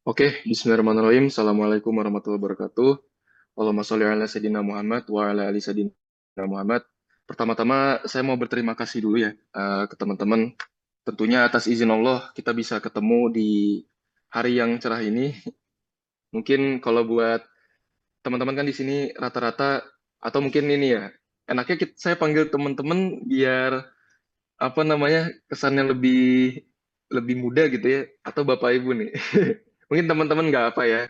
Oke, bismillahirrahmanirrahim. Assalamualaikum warahmatullahi wabarakatuh. Allahumma sholli ala sayyidina Muhammad wa ala ali sayyidina Muhammad. Pertama-tama, saya mau berterima kasih dulu ya ke teman-teman. Tentunya atas izin Allah, kita bisa ketemu di hari yang cerah ini. Mungkin kalau buat teman-teman kan di sini rata-rata, atau mungkin ini ya, enaknya saya panggil teman-teman biar apa namanya kesannya lebih lebih muda gitu ya, atau Bapak Ibu nih. Mungkin teman-teman nggak apa ya.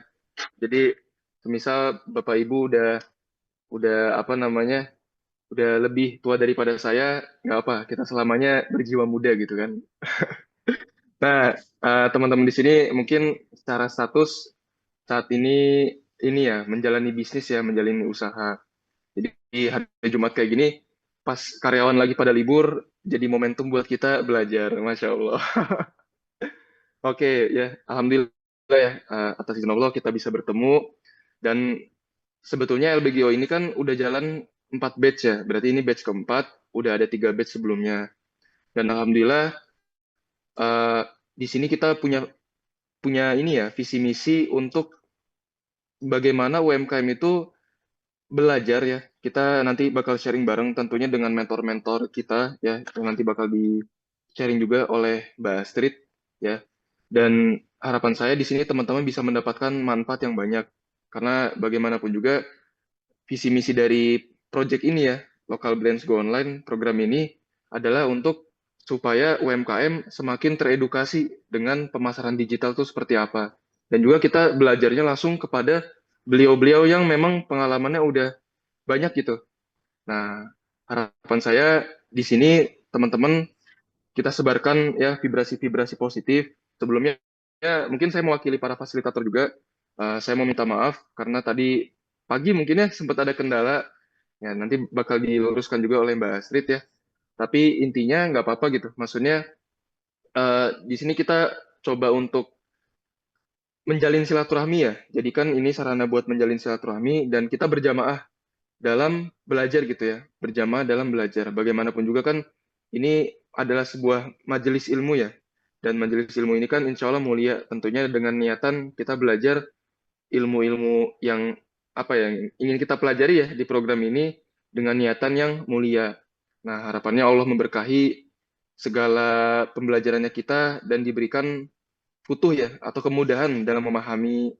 Jadi, misal Bapak Ibu udah apa namanya, udah lebih tua daripada saya, nggak apa, kita selamanya berjiwa muda gitu kan. Nah, teman-teman di sini mungkin secara status saat ini ya menjalani bisnis ya, menjalani usaha. Jadi hari Jumat kayak gini, pas karyawan lagi pada libur, jadi momentum buat kita belajar, Masya Allah. Oke ya, Alhamdulillah ya, atas izin Allah kita bisa bertemu. Dan sebetulnya LBGO ini kan udah jalan 4 batch ya, berarti ini batch keempat, udah ada 3 batch sebelumnya. Dan Alhamdulillah eh, di sini kita punya punya ini ya, visi misi untuk bagaimana UMKM itu belajar ya. Kita nanti bakal sharing bareng tentunya dengan mentor-mentor kita ya, yang nanti bakal di sharing juga oleh Mbak Astrid ya. Dan harapan saya di sini teman-teman bisa mendapatkan manfaat yang banyak. Karena bagaimanapun juga visi misi dari project ini ya, Local Brands Go Online, program ini adalah untuk supaya UMKM semakin teredukasi dengan pemasaran digital itu seperti apa. Dan juga kita belajarnya langsung kepada beliau-beliau yang memang pengalamannya udah banyak gitu. Nah, harapan saya di sini teman-teman kita sebarkan ya vibrasi-vibrasi positif. Sebelumnya ya mungkin saya mewakili para fasilitator juga. Saya mau minta maaf karena tadi pagi mungkin ya sempat ada kendala. Ya nanti bakal diluruskan juga oleh Mbak Astrid ya. Tapi intinya nggak apa-apa gitu. Maksudnya di sini kita coba untuk menjalin silaturahmi ya. Jadikan ini sarana buat menjalin silaturahmi dan kita berjamaah dalam belajar gitu ya, berjamaah dalam belajar. Bagaimanapun juga kan ini adalah sebuah majelis ilmu ya, dan majelis ilmu ini kan insya Allah mulia, tentunya dengan niatan kita belajar ilmu-ilmu yang apa ya, yang ingin kita pelajari ya di program ini dengan niatan yang mulia. Nah, harapannya Allah memberkahi segala pembelajarannya kita dan diberikan futuh ya, atau kemudahan dalam memahami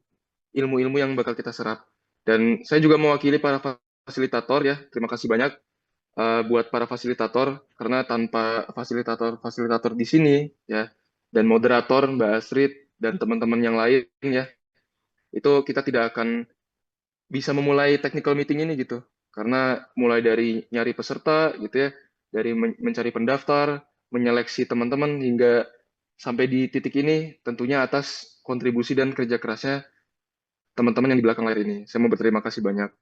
ilmu-ilmu yang bakal kita serap. Dan saya juga mewakili para fasilitator ya. Terima kasih banyak buat para fasilitator karena tanpa fasilitator-fasilitator di sini ya dan moderator Mbak Astrid dan teman-teman yang lain ya, itu kita tidak akan bisa memulai technical meeting ini gitu. Karena mulai dari nyari peserta gitu ya, dari mencari pendaftar, menyeleksi teman-teman hingga sampai di titik ini tentunya atas kontribusi dan kerja kerasnya teman-teman yang di belakang layar ini. Saya mau berterima kasih banyak.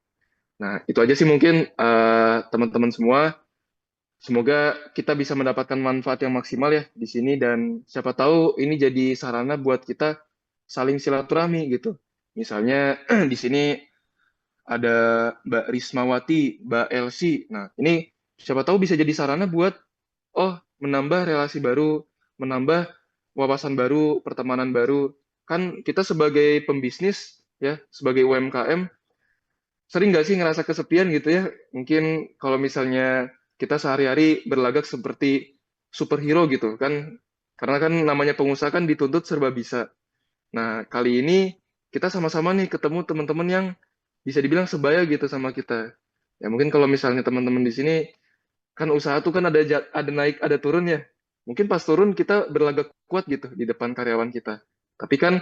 Nah, itu aja sih mungkin teman-teman semua. Semoga kita bisa mendapatkan manfaat yang maksimal ya di sini dan siapa tahu ini jadi sarana buat kita saling silaturahmi gitu. Misalnya di sini ada Mbak Rismawati, Mbak Elsi. Nah, ini siapa tahu bisa jadi sarana buat menambah relasi baru, menambah wawasan baru, pertemanan baru. Kan kita sebagai pembisnis ya, sebagai UMKM sering nggak sih ngerasa kesepian gitu ya? Mungkin kalau misalnya kita sehari-hari berlagak seperti superhero gitu kan, karena kan namanya pengusaha kan dituntut serba bisa. Nah, kali ini kita sama-sama nih ketemu teman-teman yang bisa dibilang sebaya gitu sama kita. Ya mungkin kalau misalnya teman-teman di sini kan usaha tuh kan ada naik ada turun ya. Mungkin pas turun kita berlagak kuat gitu di depan karyawan kita. Tapi kan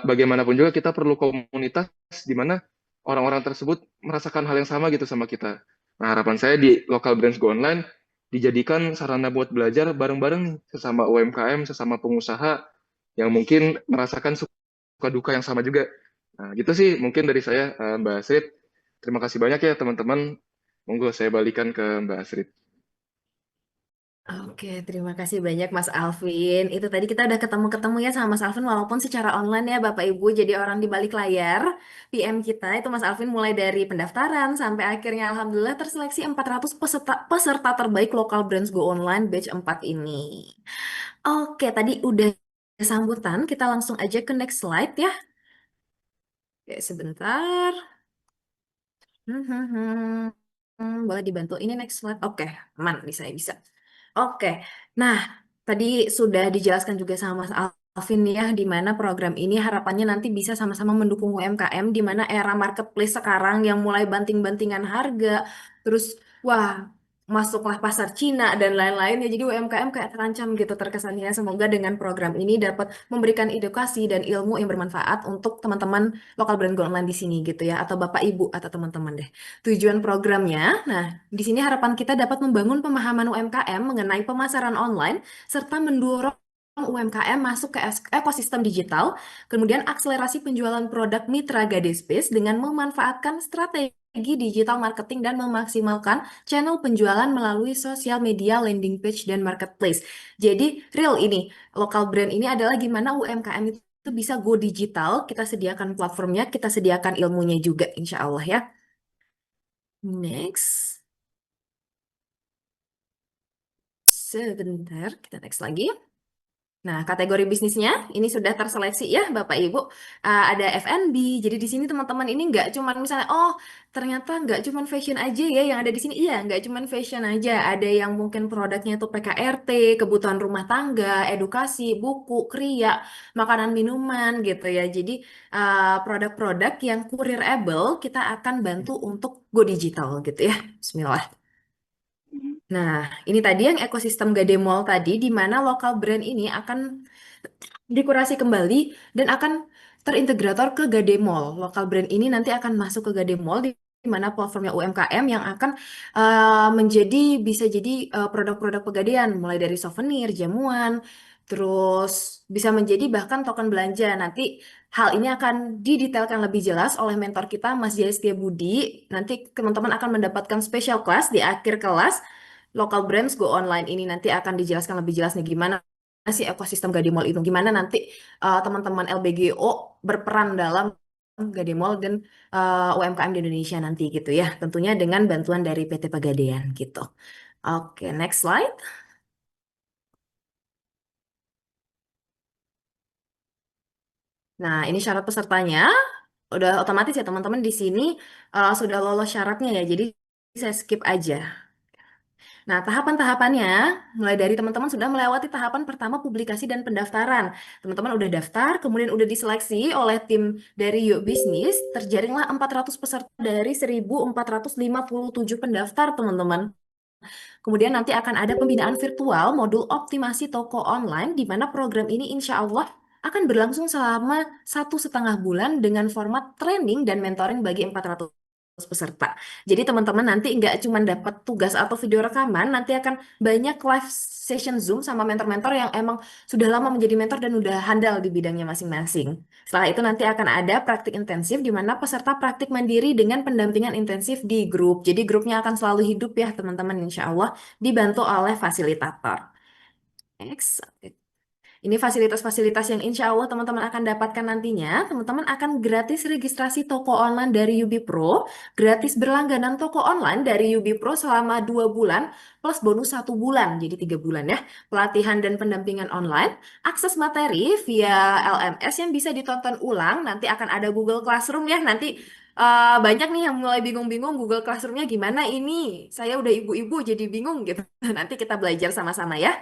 bagaimanapun juga kita perlu komunitas di mana orang-orang tersebut merasakan hal yang sama gitu sama kita. Nah, harapan saya di Local Brands Go Online dijadikan sarana buat belajar bareng-bareng nih, sesama UMKM, sesama pengusaha yang mungkin merasakan suka duka yang sama juga. Nah, gitu sih mungkin dari saya, Mbak Asrid. Terima kasih banyak ya teman-teman. Monggo saya balikan ke Mbak Asrid. Oke, terima kasih banyak Mas Alvin. Itu tadi kita udah ketemu-ketemu ya sama Mas Alvin walaupun secara online ya Bapak Ibu jadi orang di balik layar. PM kita itu Mas Alvin mulai dari pendaftaran sampai akhirnya Alhamdulillah terseleksi 400 peserta terbaik Local Brands Go Online Batch 4 ini. Oke, tadi udah sambutan, kita langsung aja ke next slide ya. Oke, sebentar. Hmm, hmm, hmm. Boleh dibantu ini next slide. Oke, aman nih saya bisa. Oke, nah tadi sudah dijelaskan juga sama Mas Alvin ya, di mana program ini harapannya nanti bisa sama-sama mendukung UMKM, di mana era marketplace sekarang yang mulai banting-bantingan harga, terus wah masuklah pasar Cina dan lain-lain ya, jadi UMKM kayak terancam gitu terkesannya. Semoga dengan program ini dapat memberikan edukasi dan ilmu yang bermanfaat untuk teman-teman lokal brand go online di sini gitu ya, atau Bapak Ibu atau teman-teman deh. Tujuan programnya, nah di sini harapan kita dapat membangun pemahaman UMKM mengenai pemasaran online serta mendorong UMKM masuk ke ekosistem digital, kemudian akselerasi penjualan produk mitra Gadespace dengan memanfaatkan strategi digital marketing dan memaksimalkan channel penjualan melalui sosial media, landing page, dan marketplace. Jadi real ini, lokal brand ini adalah gimana UMKM itu bisa go digital, kita sediakan platformnya, kita sediakan ilmunya juga, insya Allah ya. Next. Sebentar, kita next lagi. Nah, kategori bisnisnya ini sudah terseleksi ya, Bapak Ibu. Ada F&B. Jadi di sini teman-teman ini nggak cuman misalnya, oh ternyata nggak cuman fashion aja ya yang ada di sini. Iya, nggak cuman fashion aja. Ada yang mungkin produknya itu PKRT, kebutuhan rumah tangga, edukasi, buku, kriya, makanan minuman gitu ya. Jadi produk-produk yang courierable kita akan bantu untuk go digital gitu ya. Bismillah. Nah, ini tadi yang ekosistem Gade Mall tadi, di mana lokal brand ini akan dikurasi kembali dan akan terintegrator ke Gade Mall. Lokal brand ini nanti akan masuk ke Gade Mall di mana platformnya UMKM yang akan menjadi bisa jadi produk-produk Pegadaian, mulai dari souvenir, jamuan, terus bisa menjadi bahkan token belanja. Nanti hal ini akan didetailkan lebih jelas oleh mentor kita, Mas Jaya Setiabudi. Nanti teman-teman akan mendapatkan special class di akhir kelas. Local brands go online ini nanti akan dijelaskan lebih jelas nih gimana sih ekosistem Gademall itu, gimana nanti teman-teman LBGO berperan dalam Gademall dan UMKM di Indonesia nanti gitu ya, tentunya dengan bantuan dari PT Pegadaian gitu. Oke, next slide. Nah, ini syarat pesertanya. Udah otomatis ya teman-teman di sini sudah lolos syaratnya ya, jadi saya skip aja. Nah, tahapan-tahapannya mulai dari teman-teman sudah melewati tahapan pertama publikasi dan pendaftaran. Teman-teman udah daftar, kemudian udah diseleksi oleh tim dari Yuk Bisnis, terjaringlah 400 peserta dari 1.457 pendaftar, teman-teman. Kemudian nanti akan ada pembinaan virtual modul optimasi toko online, di mana program ini insya Allah akan berlangsung selama 1,5 bulan dengan format training dan mentoring bagi 400 peserta. Jadi teman-teman nanti nggak cuma dapat tugas atau video rekaman, nanti akan banyak live session Zoom sama mentor-mentor yang emang sudah lama menjadi mentor dan udah handal di bidangnya masing-masing. Setelah itu nanti akan ada praktik intensif di mana peserta praktik mandiri dengan pendampingan intensif di grup. Jadi grupnya akan selalu hidup ya teman-teman insya Allah dibantu oleh fasilitator. Next. Ini fasilitas-fasilitas yang insya Allah teman-teman akan dapatkan nantinya. Teman-teman akan gratis registrasi toko online dari Yubi Pro, gratis berlangganan toko online dari Yubi Pro selama 2 bulan, plus bonus 1 bulan, jadi 3 bulan ya. Pelatihan dan pendampingan online, akses materi via LMS yang bisa ditonton ulang, nanti akan ada Google Classroom ya. Nanti banyak nih yang mulai bingung-bingung Google Classroomnya gimana ini. Saya udah ibu-ibu jadi bingung gitu. Nanti kita belajar sama-sama ya.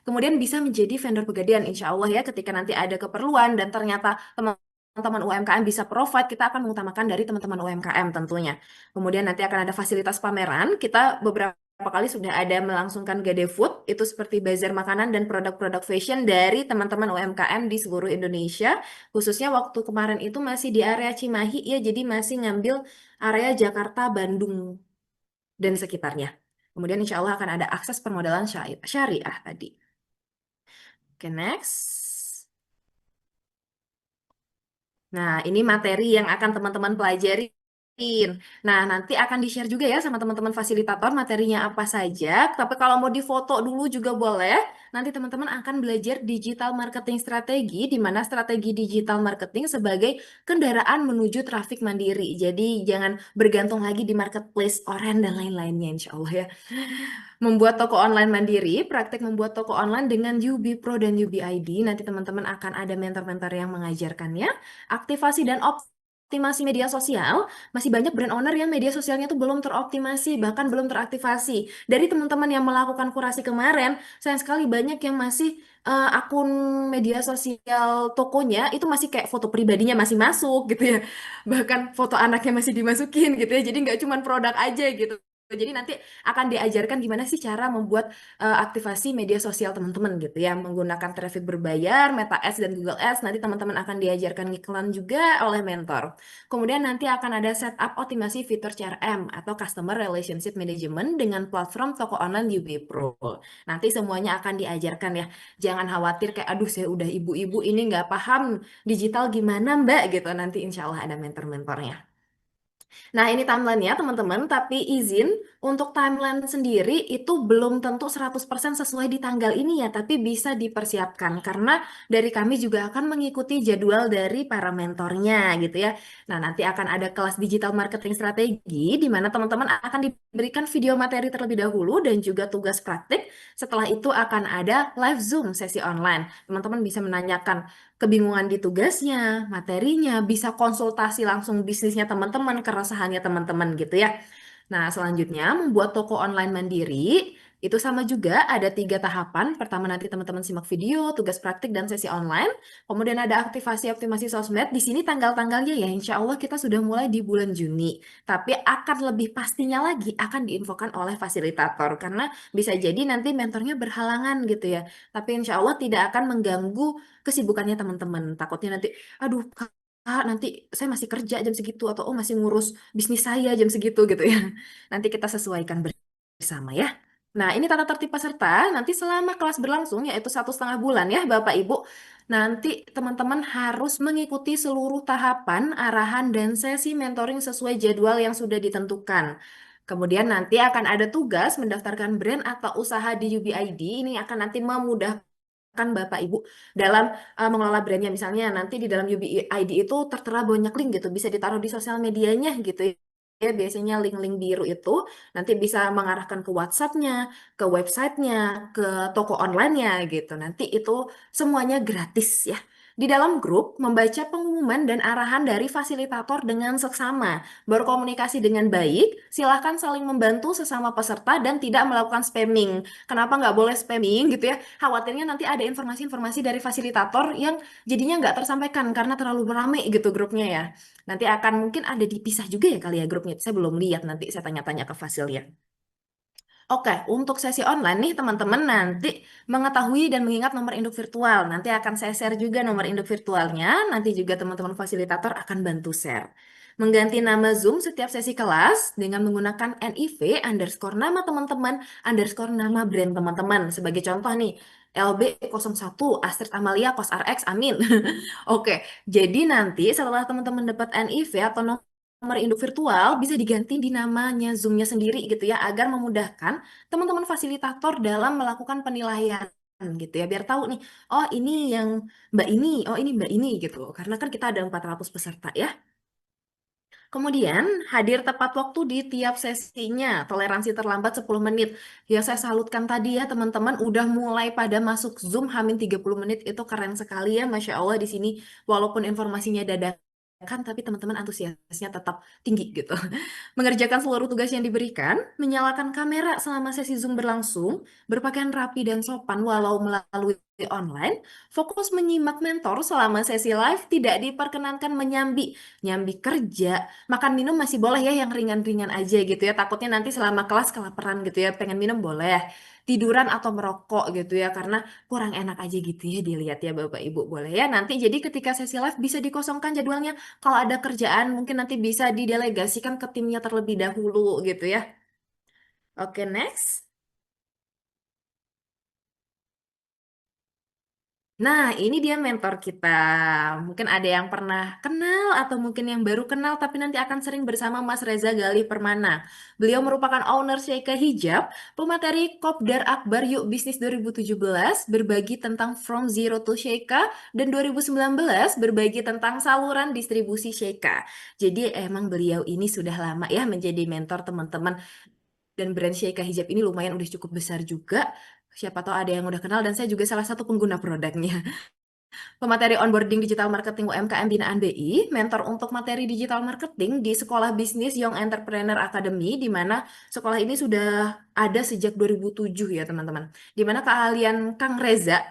Kemudian bisa menjadi vendor Pegadaian, insya Allah ya, ketika nanti ada keperluan dan ternyata teman-teman UMKM bisa provide, kita akan mengutamakan dari teman-teman UMKM tentunya. Kemudian nanti akan ada fasilitas pameran, kita beberapa kali sudah ada melangsungkan Gade Food, itu seperti bazar makanan dan produk-produk fashion dari teman-teman UMKM di seluruh Indonesia, khususnya waktu kemarin itu masih di area Cimahi ya, jadi masih ngambil area Jakarta, Bandung, dan sekitarnya. Kemudian insya Allah akan ada akses permodalan syariah tadi. Oke, next. Nah, ini materi yang akan teman-teman pelajari Nah, nanti akan di-share juga ya sama teman-teman fasilitator materinya apa saja. Tapi kalau mau difoto dulu juga boleh. Nanti teman-teman akan belajar digital marketing strategi, di mana strategi digital marketing sebagai kendaraan menuju traffic mandiri. Jadi jangan bergantung lagi di marketplace oren dan lain-lainnya, insya Allah ya. Membuat toko online mandiri, praktek membuat toko online dengan UB Pro dan UB ID. Nanti teman-teman akan ada mentor-mentor yang mengajarkannya. Aktivasi dan optimasi media sosial. Masih banyak brand owner yang media sosialnya tuh belum teroptimasi, bahkan belum teraktivasi. Dari teman-teman yang melakukan kurasi kemarin, sayang sekali banyak yang masih akun media sosial tokonya itu masih kayak foto pribadinya masih masuk gitu ya. Bahkan foto anaknya masih dimasukin gitu ya. Jadi nggak cuma produk aja gitu. Jadi nanti akan diajarkan gimana sih cara membuat aktivasi media sosial teman-teman gitu ya, menggunakan traffic berbayar, Meta Ads dan Google Ads. Nanti teman-teman akan diajarkan iklan juga oleh mentor. Kemudian nanti akan ada setup optimasi fitur CRM atau Customer Relationship Management dengan platform toko online UB Pro. Nanti semuanya akan diajarkan ya. Jangan khawatir kayak aduh saya udah ibu-ibu ini nggak paham digital gimana Mbak gitu. Nanti insya Allah ada mentor-mentornya. Nah, ini timeline-nya teman-teman, tapi izin untuk timeline sendiri itu belum tentu 100% sesuai di tanggal ini ya, tapi bisa dipersiapkan karena dari kami juga akan mengikuti jadwal dari para mentornya gitu ya. Nah, nanti akan ada kelas digital marketing strategi di mana teman-teman akan diberikan video materi terlebih dahulu dan juga tugas praktik. Setelah itu akan ada live Zoom sesi online. Teman-teman bisa menanyakan kebingungan di tugasnya, materinya, bisa konsultasi langsung bisnisnya teman-teman, keresahannya teman-teman gitu ya. Nah, selanjutnya membuat toko online mandiri itu sama juga ada 3 tahapan. Pertama nanti teman-teman simak video, tugas praktik dan sesi online. Kemudian ada aktivasi optimasi sosmed. Di sini tanggal-tanggalnya ya, insya Allah kita sudah mulai di bulan Juni. Tapi akan lebih pastinya lagi akan diinfokan oleh fasilitator karena bisa jadi nanti mentornya berhalangan gitu ya. Tapi insya Allah tidak akan mengganggu kesibukannya teman-teman. Takutnya nanti, aduh Kak, nanti saya masih kerja jam segitu atau oh masih ngurus bisnis saya jam segitu gitu ya. Nanti kita sesuaikan bersama ya. Nah, ini tata tertib peserta. Nanti selama kelas berlangsung, yaitu 1,5 bulan ya, Bapak Ibu. Nanti teman-teman harus mengikuti seluruh tahapan, arahan, dan sesi mentoring sesuai jadwal yang sudah ditentukan. Kemudian nanti akan ada tugas mendaftarkan brand atau usaha di UBID. Ini akan nanti memudahkan Bapak Ibu dalam mengelola brandnya. Misalnya nanti di dalam UBID itu tertera banyak link gitu, bisa ditaruh di sosial medianya gitu ya. Biasanya link-link biru itu nanti bisa mengarahkan ke WhatsApp-nya, ke websitenya, ke toko online-nya gitu. Nanti itu semuanya gratis ya. Di dalam grup, membaca pengumuman dan arahan dari fasilitator dengan seksama, berkomunikasi dengan baik, silahkan saling membantu sesama peserta dan tidak melakukan spamming. Kenapa nggak boleh spamming gitu ya? Khawatirnya nanti ada informasi-informasi dari fasilitator yang jadinya nggak tersampaikan karena terlalu ramai gitu grupnya ya. Nanti akan mungkin ada dipisah juga ya kali ya grupnya. Saya belum lihat nanti saya tanya-tanya ke Fasil ya. Oke, untuk sesi online nih teman-teman nanti mengetahui dan mengingat nomor induk virtual. Nanti akan saya share juga nomor induk virtualnya. Nanti juga teman-teman fasilitator akan bantu share. Mengganti nama Zoom setiap sesi kelas dengan menggunakan NIV underscore nama teman-teman underscore nama brand teman-teman. Sebagai contoh nih, LB01 Astrid Amalia Kos RX Amin. Oke, jadi nanti setelah teman-teman dapat NIV atau nomor induk virtual bisa diganti di namanya Zoom-nya sendiri gitu ya agar memudahkan teman-teman fasilitator dalam melakukan penilaian gitu ya biar tahu nih oh ini yang Mbak ini oh ini Mbak ini gitu karena kan kita ada 400 peserta ya. Kemudian, hadir tepat waktu di tiap sesinya, toleransi terlambat 10 menit. Yang saya salutkan tadi ya teman-teman, udah mulai pada masuk Zoom Hamin 30 menit, itu keren sekali ya, Masya Allah di sini. Walaupun informasinya dadakan, tapi teman-teman antusiasnya tetap tinggi gitu. Mengerjakan seluruh tugas yang diberikan, menyalakan kamera selama sesi Zoom berlangsung, berpakaian rapi dan sopan walau melalui online, fokus menyimak mentor selama sesi live, tidak diperkenankan menyambi, nyambi kerja, makan minum masih boleh ya yang ringan-ringan aja gitu ya. Takutnya nanti selama kelas kelaparan gitu ya, pengen minum boleh. Tiduran atau merokok gitu ya, karena kurang enak aja gitu ya dilihat ya Bapak Ibu boleh ya. Nanti jadi ketika sesi live bisa dikosongkan jadwalnya. Kalau ada kerjaan mungkin nanti bisa didelegasikan ke timnya terlebih dahulu gitu ya. Oke, next. Nah, ini dia mentor kita. Mungkin ada yang pernah kenal atau mungkin yang baru kenal tapi nanti akan sering bersama Mas Reza Galih Permana. Beliau merupakan owner Sheikha Hijab, pemateri Kopdar Akbar Yuk Bisnis 2017, berbagi tentang From Zero to Sheikha, dan 2019 berbagi tentang saluran distribusi Sheikha. Jadi emang beliau ini sudah lama ya menjadi mentor teman-teman, dan brand Sheikha Hijab ini lumayan udah cukup besar juga. Siapa tahu ada yang udah kenal dan saya juga salah satu pengguna produknya. Pemateri onboarding digital marketing UMKM binaan BI, mentor untuk materi digital marketing di Sekolah Bisnis Young Entrepreneur Academy, di mana sekolah ini sudah ada sejak 2007 ya teman-teman. Di mana keahlian Kang Reza,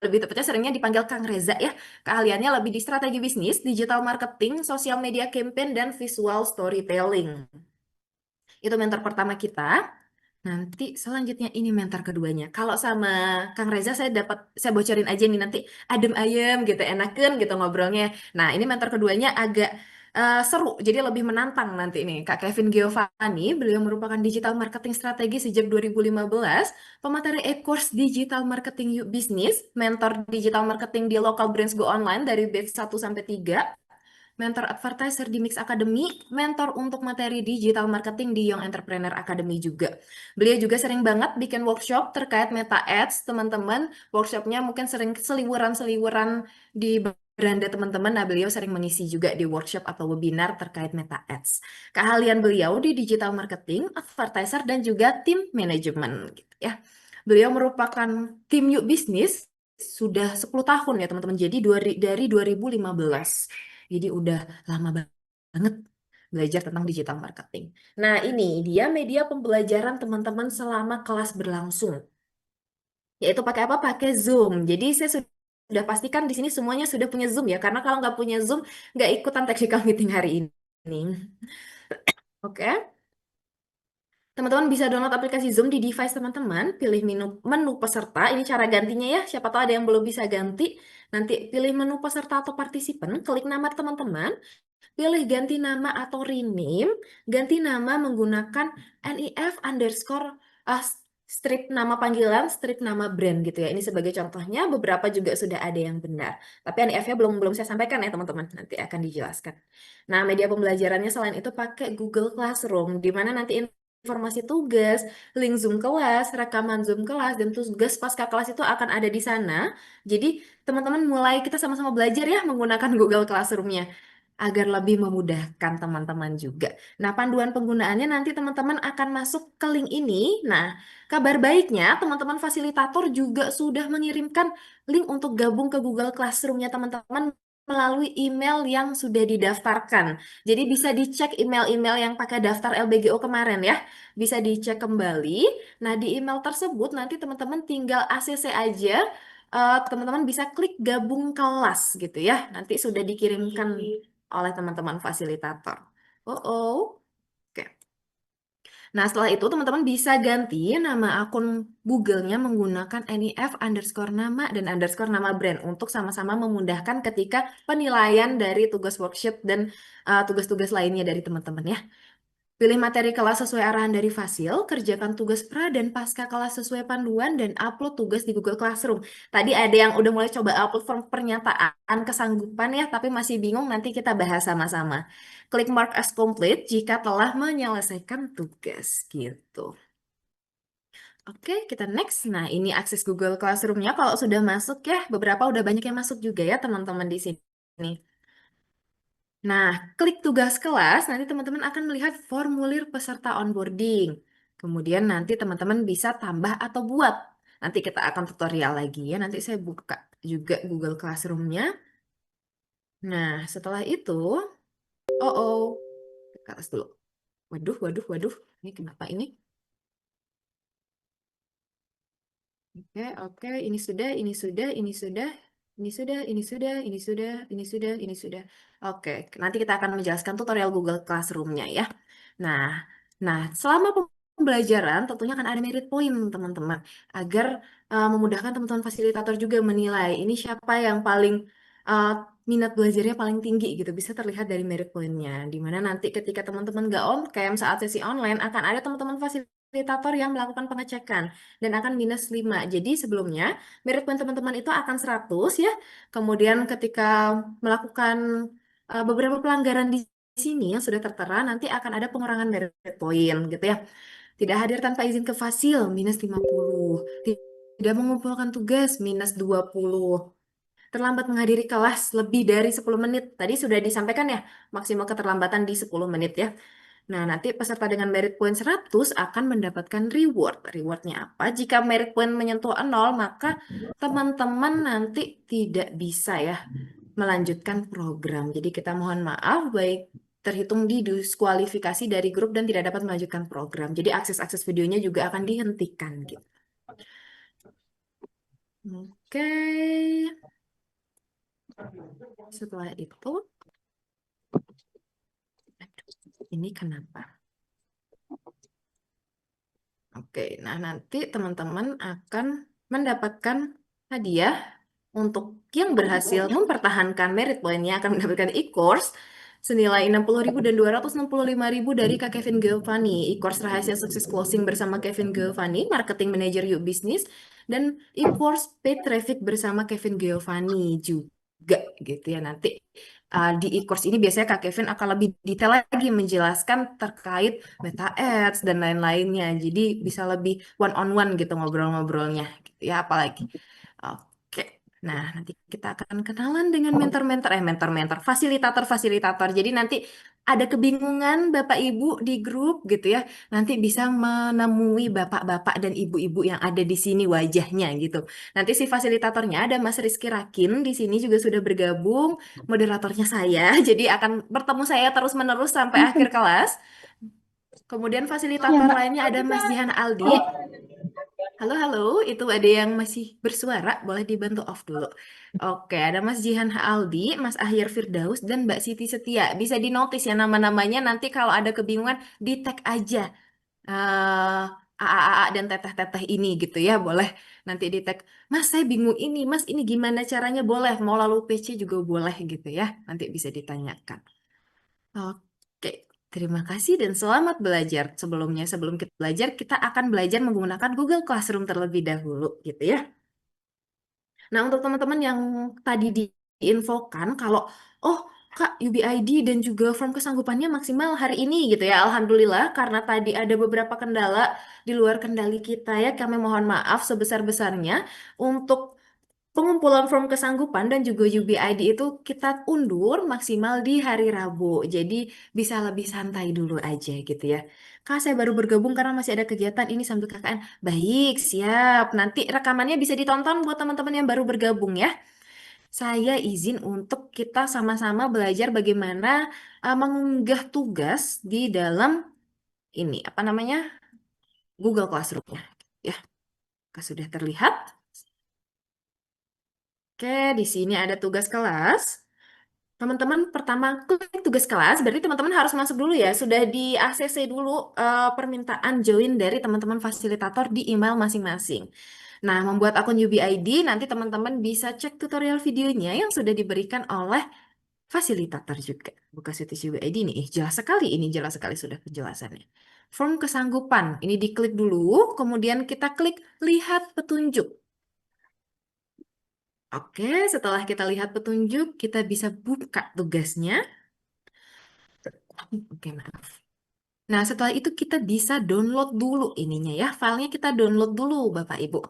lebih tepatnya seringnya dipanggil Kang Reza ya, keahliannya lebih di strategi bisnis, digital marketing, sosial media campaign, dan visual storytelling. Itu mentor pertama kita. Nanti selanjutnya ini mentor keduanya. Kalau sama Kang Reza saya bocorin aja nih nanti adem ayem gitu, enakan gitu ngobrolnya. Nah, ini mentor keduanya agak seru, jadi lebih menantang nanti nih. Kak Kevin Giovanni, beliau merupakan digital marketing strategi sejak 2015, pemateri e-course digital marketing Yuk Business, mentor digital marketing di local brands go online dari batch 1 sampai 3, mentor advertiser di Mix Academy, mentor untuk materi digital marketing di Young Entrepreneur Academy juga. Beliau juga sering banget bikin workshop terkait Meta Ads, teman-teman. Workshopnya mungkin sering seliweran-seliweran di beranda teman-teman. Nah, beliau sering mengisi juga di workshop atau webinar terkait Meta Ads. Keahlian beliau di digital marketing, advertiser, dan juga tim manajemen gitu ya. Beliau merupakan tim Yuk Bisnis sudah 10 tahun ya teman-teman. Jadi dari 2015. Jadi udah lama banget belajar tentang digital marketing. Nah, ini dia media pembelajaran teman-teman selama kelas berlangsung. Yaitu pakai apa? Pakai Zoom. Jadi saya sudah pastikan di sini semuanya sudah punya Zoom ya. Karena kalau nggak punya Zoom, nggak ikutan technical meeting hari ini. Oke. Teman-teman bisa download aplikasi Zoom di device teman-teman, pilih menu peserta, ini cara gantinya ya, siapa tahu ada yang belum bisa ganti. Nanti pilih menu peserta atau partisipan, klik nama teman-teman, pilih ganti nama atau rename, ganti nama menggunakan NIF underscore strip nama panggilan, strip nama brand gitu ya. Ini sebagai contohnya, beberapa juga sudah ada yang benar. Tapi NIF-nya belum belum saya sampaikan ya teman-teman, nanti akan dijelaskan. Nah, media pembelajarannya selain itu pakai Google Classroom, di mana nanti informasi tugas, link Zoom kelas, rekaman Zoom kelas, dan tugas pasca kelas itu akan ada di sana. Jadi, teman-teman mulai kita sama-sama belajar ya menggunakan Google Classroom-nya agar lebih memudahkan teman-teman juga. Nah, panduan penggunaannya nanti teman-teman akan masuk ke link ini. Nah, kabar baiknya teman-teman fasilitator juga sudah mengirimkan link untuk gabung ke Google Classroom-nya teman-teman melalui email yang sudah didaftarkan. Jadi bisa dicek email-email yang pakai daftar LBGO kemarin ya. Bisa dicek kembali. Nah, di email tersebut nanti teman-teman tinggal ACC aja, teman-teman bisa klik gabung kelas gitu ya. Nanti sudah dikirimkan oleh teman-teman fasilitator. Oh, oh. Oke. Nah, setelah itu teman-teman bisa ganti nama akun Google-nya menggunakan NIF underscore nama dan underscore nama brand untuk sama-sama memudahkan ketika penilaian dari tugas worksheet dan tugas-tugas lainnya dari teman-teman ya. Pilih materi kelas sesuai arahan dari Fasil, kerjakan tugas pra dan pasca kelas sesuai panduan, dan upload tugas di Google Classroom. Tadi ada yang udah mulai coba upload form pernyataan kesanggupan ya, tapi masih bingung, nanti kita bahas sama-sama. Klik mark as complete jika telah menyelesaikan tugas, gitu. Oke, kita next. Nah, ini akses Google Classroom-nya. Kalau sudah masuk ya, beberapa udah banyak yang masuk juga ya teman-teman di sini. Nah, klik tugas kelas, nanti teman-teman akan melihat formulir peserta onboarding. Kemudian nanti teman-teman bisa tambah atau buat. Nanti kita akan tutorial lagi ya. Nanti saya buka juga Google Classroom-nya. Nah, setelah itu, oh, ke atas dulu. Waduh, waduh, waduh. Ini kenapa ini? Oke, oke. Ini sudah, ini sudah, ini sudah, ini sudah, ini sudah, ini sudah, ini sudah, ini sudah. Oke, nanti kita akan menjelaskan tutorial Google Classroom-nya ya. Nah, nah, selama pembelajaran tentunya akan ada merit point teman-teman agar memudahkan teman-teman fasilitator juga menilai ini siapa yang paling uh, minat belajarnya paling tinggi gitu, bisa terlihat dari merit point-nya. Di mana nanti ketika teman-teman nggak on cam saat sesi online akan ada teman-teman fasilitator fasilitator yang melakukan pengecekan dan akan -5. Jadi sebelumnya merit point teman-teman itu akan 100 ya. Kemudian ketika melakukan beberapa pelanggaran di sini yang sudah tertera nanti akan ada pengurangan merit point gitu ya. Tidak hadir tanpa izin ke fasil -50. Tidak mengumpulkan tugas -20. Terlambat menghadiri kelas lebih dari 10 menit. Tadi sudah disampaikan ya, maksimal keterlambatan di 10 menit ya. Nah, nanti peserta dengan merit point 100 akan mendapatkan reward. Rewardnya apa? Jika merit point menyentuh 0, maka teman-teman nanti tidak bisa ya melanjutkan program. Jadi kita mohon maaf, baik terhitung didiskualifikasi dari grup dan tidak dapat melanjutkan program. Jadi akses-akses videonya juga akan dihentikan gitu. Oke. Setelah itu, aduh, ini kenapa? Oke, nah nanti teman-teman akan mendapatkan hadiah untuk yang berhasil mempertahankan merit poinnya akan mendapatkan e-course senilai 60.000 dan 265.000 dari Kak Kevin Giovanni. E-course rahasia sukses closing bersama Kevin Giovanni, Marketing Manager You Business, dan e-course paid traffic bersama Kevin Giovanni juga gitu ya. Nanti di e-course ini biasanya Kak Kevin akan lebih detail lagi menjelaskan terkait meta ads dan lain-lainnya. Jadi bisa lebih one on one gitu ngobrol-ngobrolnya gitu ya apalagi. Oke. Nah, nanti kita akan kenalan dengan mentor-mentor, fasilitator-fasilitator. Jadi nanti ada kebingungan Bapak Ibu di grup gitu ya. Nanti bisa menemui Bapak-bapak dan Ibu-ibu yang ada di sini wajahnya gitu. Nanti si fasilitatornya ada Mas Rizky Rakin di sini juga sudah bergabung, moderatornya saya. Jadi akan bertemu saya terus-menerus sampai akhir kelas. Kemudian Ya, fasilitator Mbak. lainnya ada Mas Jihan Aldi. Halo, halo, itu ada yang masih bersuara, boleh dibantu off dulu. Oke, ada Mas Jihan Aldi, Mas Ahyar Firdaus, dan Mbak Siti Setia. Bisa dinotis ya nama-namanya, nanti kalau ada kebingungan, di-tag aja. AAA dan teteh-teteh ini gitu ya, boleh nanti di-tag. Mas, saya bingung ini, Mas, ini gimana caranya? Boleh, mau lalu PC juga boleh gitu ya, nanti bisa ditanyakan. Oke, terima kasih dan selamat belajar. Sebelumnya, sebelum kita belajar, kita akan belajar menggunakan Google Classroom terlebih dahulu, gitu ya. Nah, untuk teman-teman yang tadi diinfokan, kalau, oh, Kak, UBID dan juga form kesanggupannya maksimal hari ini gitu ya. Alhamdulillah, karena tadi ada beberapa kendala di luar kendali kita ya, kami mohon maaf sebesar-besarnya untuk pengumpulan form kesanggupan dan juga UBID itu kita undur maksimal di hari Rabu. Jadi bisa lebih santai dulu aja gitu ya. Kak, saya baru bergabung karena masih ada kegiatan ini sambil KKN. Baik, siap. Nanti rekamannya bisa ditonton buat teman-teman yang baru bergabung ya. Saya izin untuk kita sama-sama belajar bagaimana mengunggah tugas di dalam ini, apa namanya? Google Classroom-nya. Ya, sudah terlihat. Oke, di sini ada tugas kelas. Teman-teman pertama klik tugas kelas, berarti teman-teman harus masuk dulu ya. Sudah di ACC dulu permintaan join dari teman-teman fasilitator di email masing-masing. Nah, membuat akun UBID nanti teman-teman bisa cek tutorial videonya yang sudah diberikan oleh fasilitator juga. Buka situs UBID ini, jelas sekali ini, jelas sekali sudah penjelasannya. Form kesanggupan, ini diklik dulu, kemudian kita klik lihat petunjuk. Oke, setelah kita lihat petunjuk, kita bisa buka tugasnya. Oke, maaf. Nah, setelah itu kita bisa download dulu ininya ya. Filenya kita download dulu, Bapak Ibu.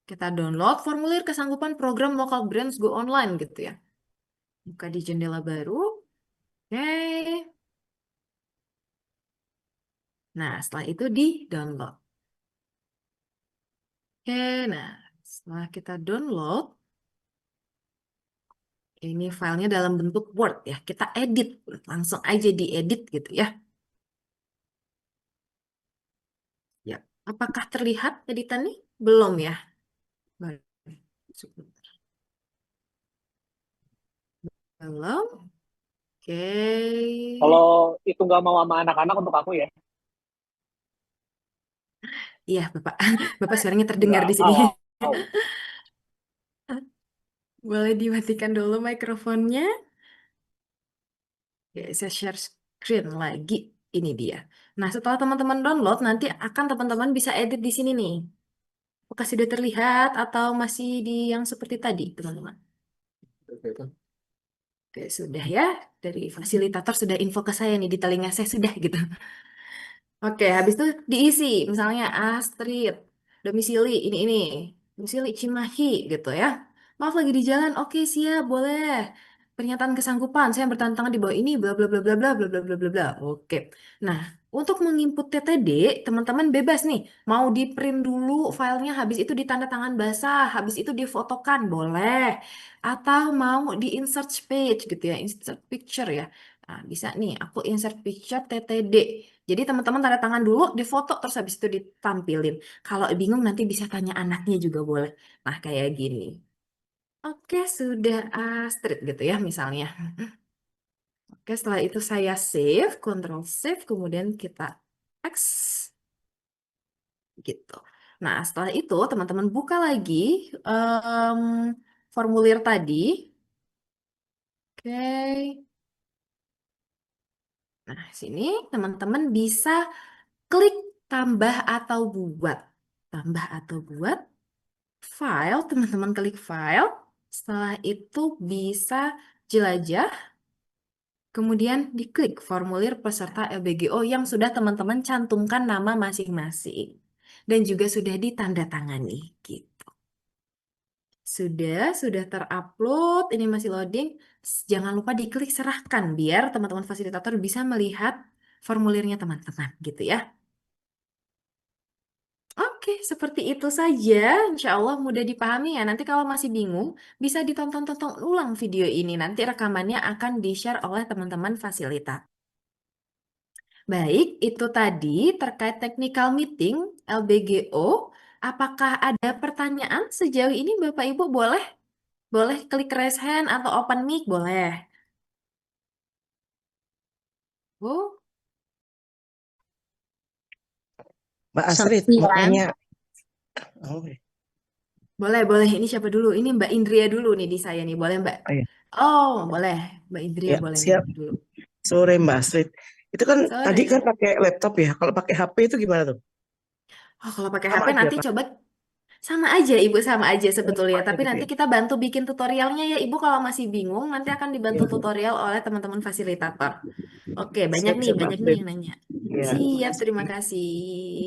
Kita download formulir kesanggupan program Local Brands Go Online gitu ya. Buka di jendela baru. Oke. Nah, setelah itu di-download. Oke, nah setelah kita download, ini filenya dalam bentuk Word ya. Kita edit, langsung aja diedit gitu ya. Ya, apakah terlihat editannya? Belum ya? Baru. Belum. Oke. Kalau itu nggak mau sama anak-anak untuk aku ya. Iya, Bapak. Bapak suaranya terdengar Nggak di sini. mau. Boleh dimatikan dulu mikrofonnya. Oke, saya share screen lagi. Ini dia. Nah, setelah teman-teman download, nanti akan teman-teman bisa edit di sini nih. Apakah sudah terlihat atau masih di yang seperti tadi, teman-teman? Oke, sudah ya. Dari fasilitator sudah info ke saya nih di telinga saya sudah gitu. Oke, habis itu diisi, misalnya Astrid, domisili ini, domisili Cimahi gitu ya. Maaf lagi di jalan, oke siap, boleh. Pernyataan kesanggupan, saya bertanda tangan di bawah ini, bla bla bla bla bla bla bla bla bla bla. Oke. Nah, untuk menginput TTD, teman-teman bebas nih. Mau di print dulu filenya, habis itu ditanda tangan basah, habis itu difotokan, boleh. Atau mau di insert page gitu ya, insert picture ya. Nah, bisa nih, aku insert picture TTD. Jadi teman-teman tanda tangan dulu, difoto, terus habis itu ditampilin. Kalau bingung nanti bisa tanya anaknya juga boleh. Nah, kayak gini. Oke, sudah Astrid gitu ya misalnya. Oke, setelah itu saya save, Ctrl save, kemudian kita X gitu. Nah, setelah itu teman-teman buka lagi em, formulir tadi. Oke. Nah, sini teman-teman bisa klik tambah atau buat. Tambah atau buat. File, teman-teman klik file. Setelah itu bisa jelajah, kemudian diklik formulir peserta LBGO yang sudah teman-teman cantumkan nama masing-masing. Dan juga sudah ditandatangani. Gitu. Sudah terupload, ini masih loading. Jangan lupa diklik serahkan biar teman-teman fasilitator bisa melihat formulirnya teman-teman gitu ya. Oke, seperti itu saja. Insya Allah mudah dipahami ya. Nanti kalau masih bingung, bisa ditonton-tonton ulang video ini. Nanti rekamannya akan di-share oleh teman-teman fasilitas. Baik, itu tadi terkait technical meeting LBGO. Apakah ada pertanyaan sejauh ini Bapak Ibu? Boleh? Boleh klik raise hand atau open mic? Boleh. Oh, Mbak Selamat Astrid mau siang. nanya. Oh, boleh. Ini siapa dulu? Ini Mbak Indria dulu nih di saya nih. Boleh Mbak? oh ya, Oh, boleh. Mbak Indria ya boleh nih siap. dulu. Sore Mbak Astrid. Itu kan tadi kan Sore. pakai laptop ya. Kalau pakai HP itu gimana tuh? Oh, kalau pakai Sama HP aja nanti Pak. coba sama aja Ibu, sama aja Oh, sebetulnya. sama aja Tapi gitu nanti ya. kita bantu bikin tutorialnya ya Ibu kalau masih bingung, nanti akan dibantu Ya. tutorial oleh teman-teman fasilitator. Oke, banyak Siap nih, siap Mbak banyak nih Astrid. yang nanya. Ya, Siap, terima makasih.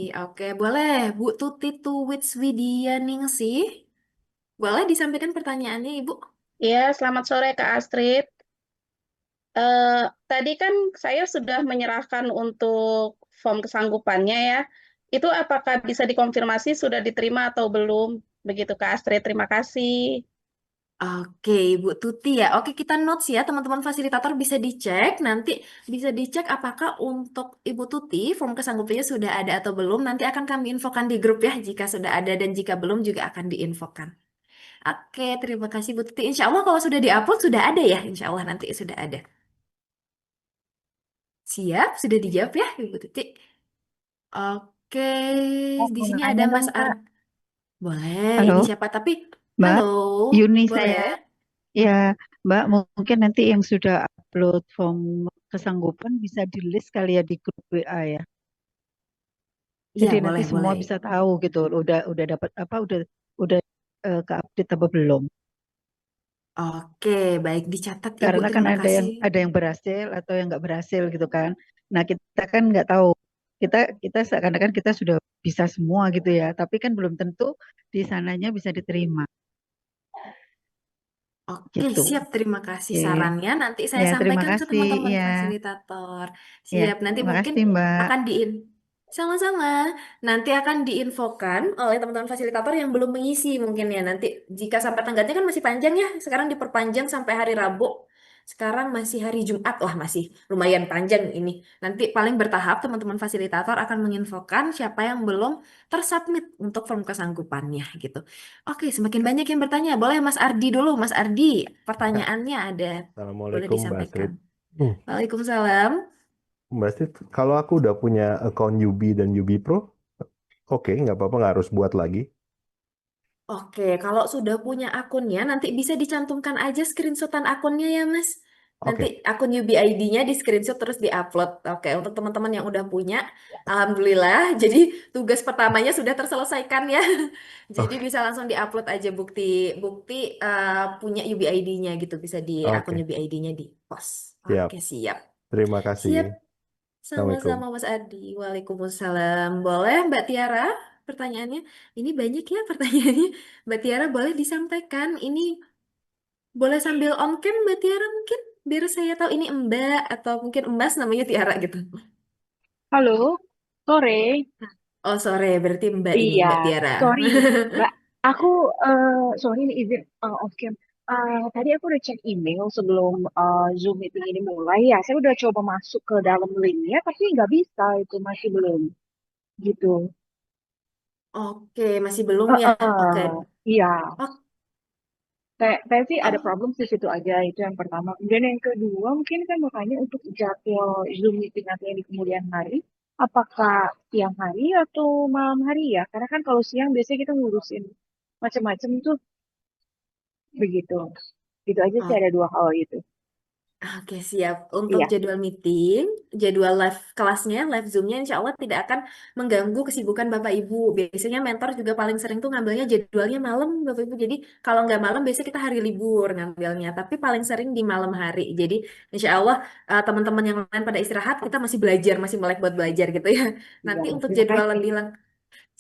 kasih. Oke, boleh Bu Tuti Tuwits Widyaningsih. Boleh disampaikan pertanyaannya Ibu? Ya, selamat sore Kak Astrid. Tadi kan saya sudah menyerahkan untuk form kesanggupannya ya. Itu apakah bisa dikonfirmasi sudah diterima atau belum? Begitu Kak Astrid, terima kasih. Oke, Ibu Tuti ya. Oke, kita notes ya, teman-teman fasilitator bisa dicek. Nanti bisa dicek apakah untuk Ibu Tuti form kesanggupannya sudah ada atau belum. Nanti akan kami infokan di grup ya, jika sudah ada dan jika belum juga akan diinfokan. Oke, terima kasih Bu Tuti. Insya Allah kalau sudah diupload sudah ada ya. Insya Allah nanti sudah ada. Siap, sudah dijawab ya Ibu Tuti. Oke, Oh, di mau sini ada nanya Mas dong, Ar. Kak. Boleh, ini Halo, siapa? Tapi, halo, Mbak. Yuni boleh. saya. Ya, Mbak, mungkin nanti yang sudah upload form kesanggupan bisa di-list kali ya di grup WA ya. Iya, Jadi nanti boleh, semua boleh. bisa tahu gitu. Udah dapat apa? Udah ke-update apa belum? Oke, baik dicatat Ibu. Karena kan Terima kasih. ada yang berhasil atau yang nggak berhasil gitu kan. Nah, kita kan nggak tahu. Kita kita seakan-akan kita sudah bisa semua gitu ya. Tapi kan belum tentu di sananya bisa diterima Oke, gitu. siap. Terima kasih Oke. sarannya. Nanti saya Ya, terima sampaikan ke kasih. teman-teman Ya. fasilitator. Ya, Siap. Nanti terima mungkin kasih Mbak. akan sama-sama. Nanti akan diinfokan oleh teman-teman fasilitator yang belum mengisi mungkin ya. Nanti jika sampai tenggatnya kan masih panjang ya. Sekarang diperpanjang sampai hari Rabu. Sekarang masih hari Jumat. Wah, masih lumayan panjang ini. Nanti paling bertahap teman-teman fasilitator akan menginfokan siapa yang belum tersubmit untuk form kesanggupannya gitu. Oke, semakin banyak yang bertanya. Boleh Mas Ardi dulu. Mas Ardi, pertanyaannya ada. Boleh Assalamualaikum Mbak disampaikan. Astrid. Hmm, Waalaikumsalam. Mbak Astrid, kalau aku udah punya account Yubi dan Yubi Pro, oke, nggak apa-apa, nggak harus buat lagi. Oke, kalau sudah punya akunnya, nanti bisa dicantumkan aja screenshotan akunnya ya, Mas. Nanti Oke. akun UBID-nya di screenshot terus di-upload. Oke, untuk teman-teman yang udah punya, alhamdulillah. Jadi tugas pertamanya sudah terselesaikan ya. Jadi Oke. bisa langsung di-upload aja bukti punya UBID-nya gitu. Bisa di akun Oke. UBID-nya di post. Siap. Oke, siap. Terima kasih. Siap. Assalamualaikum. Sama-sama Mas Adi. Waalaikumsalam. Boleh Mbak Tiara pertanyaannya? Ini banyak ya pertanyaannya. Mbak Tiara boleh disampaikan. Ini boleh sambil on cam Mbak Tiara mungkin biar saya tahu ini Mbak atau mungkin Emas namanya Tiara gitu. Halo, sore. Oh sore berarti Mbak ini Iya, Mbak Tiara. sorry, Mbak. Aku sorry nih izin off cam. Tadi aku udah cek email sebelum Zoom meeting ini mulai ya. Saya udah coba masuk ke dalam linknya, tapi nggak bisa itu masih belum gitu. Oke masih belum ya. Oke. Iya, Oh, saya sih ada oh. problem di situ aja itu yang pertama. Kemudian yang kedua mungkin kan mau tanya untuk jadwal Zoom meeting nanti yang di kemudian hari, apakah siang hari atau malam hari ya? Karena kan kalau siang biasanya kita ngurusin macam-macam tuh begitu. Itu aja sih Oh, ada dua hal itu. oke, siap. Untuk Iya, jadwal meeting, jadwal live kelasnya, live Zoom-nya insya Allah tidak akan mengganggu kesibukan Bapak Ibu. Biasanya mentor juga paling sering tuh ngambilnya jadwalnya malam, Bapak Ibu. Jadi kalau nggak malam, biasanya kita hari libur ngambilnya. Tapi paling sering di malam hari. Jadi insya Allah teman-teman yang lain pada istirahat, kita masih belajar, masih melek buat belajar gitu ya. iya. Nanti untuk Terima jadwal kasih. lebih lengkap,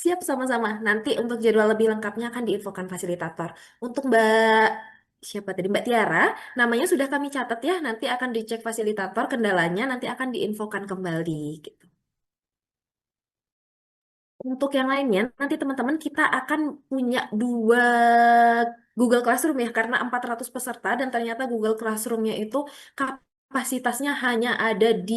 siap sama-sama. Nanti untuk jadwal lebih lengkapnya akan diinfokan fasilitator. Untuk Mbak siapa tadi Mbak Tiara, namanya sudah kami catat ya. Nanti akan dicek fasilitator kendalanya, nanti akan diinfokan kembali gitu. Untuk yang lainnya, nanti teman-teman kita akan punya dua Google Classroom ya, karena 400 peserta dan ternyata Google Classroom-nya itu kapasitasnya hanya ada di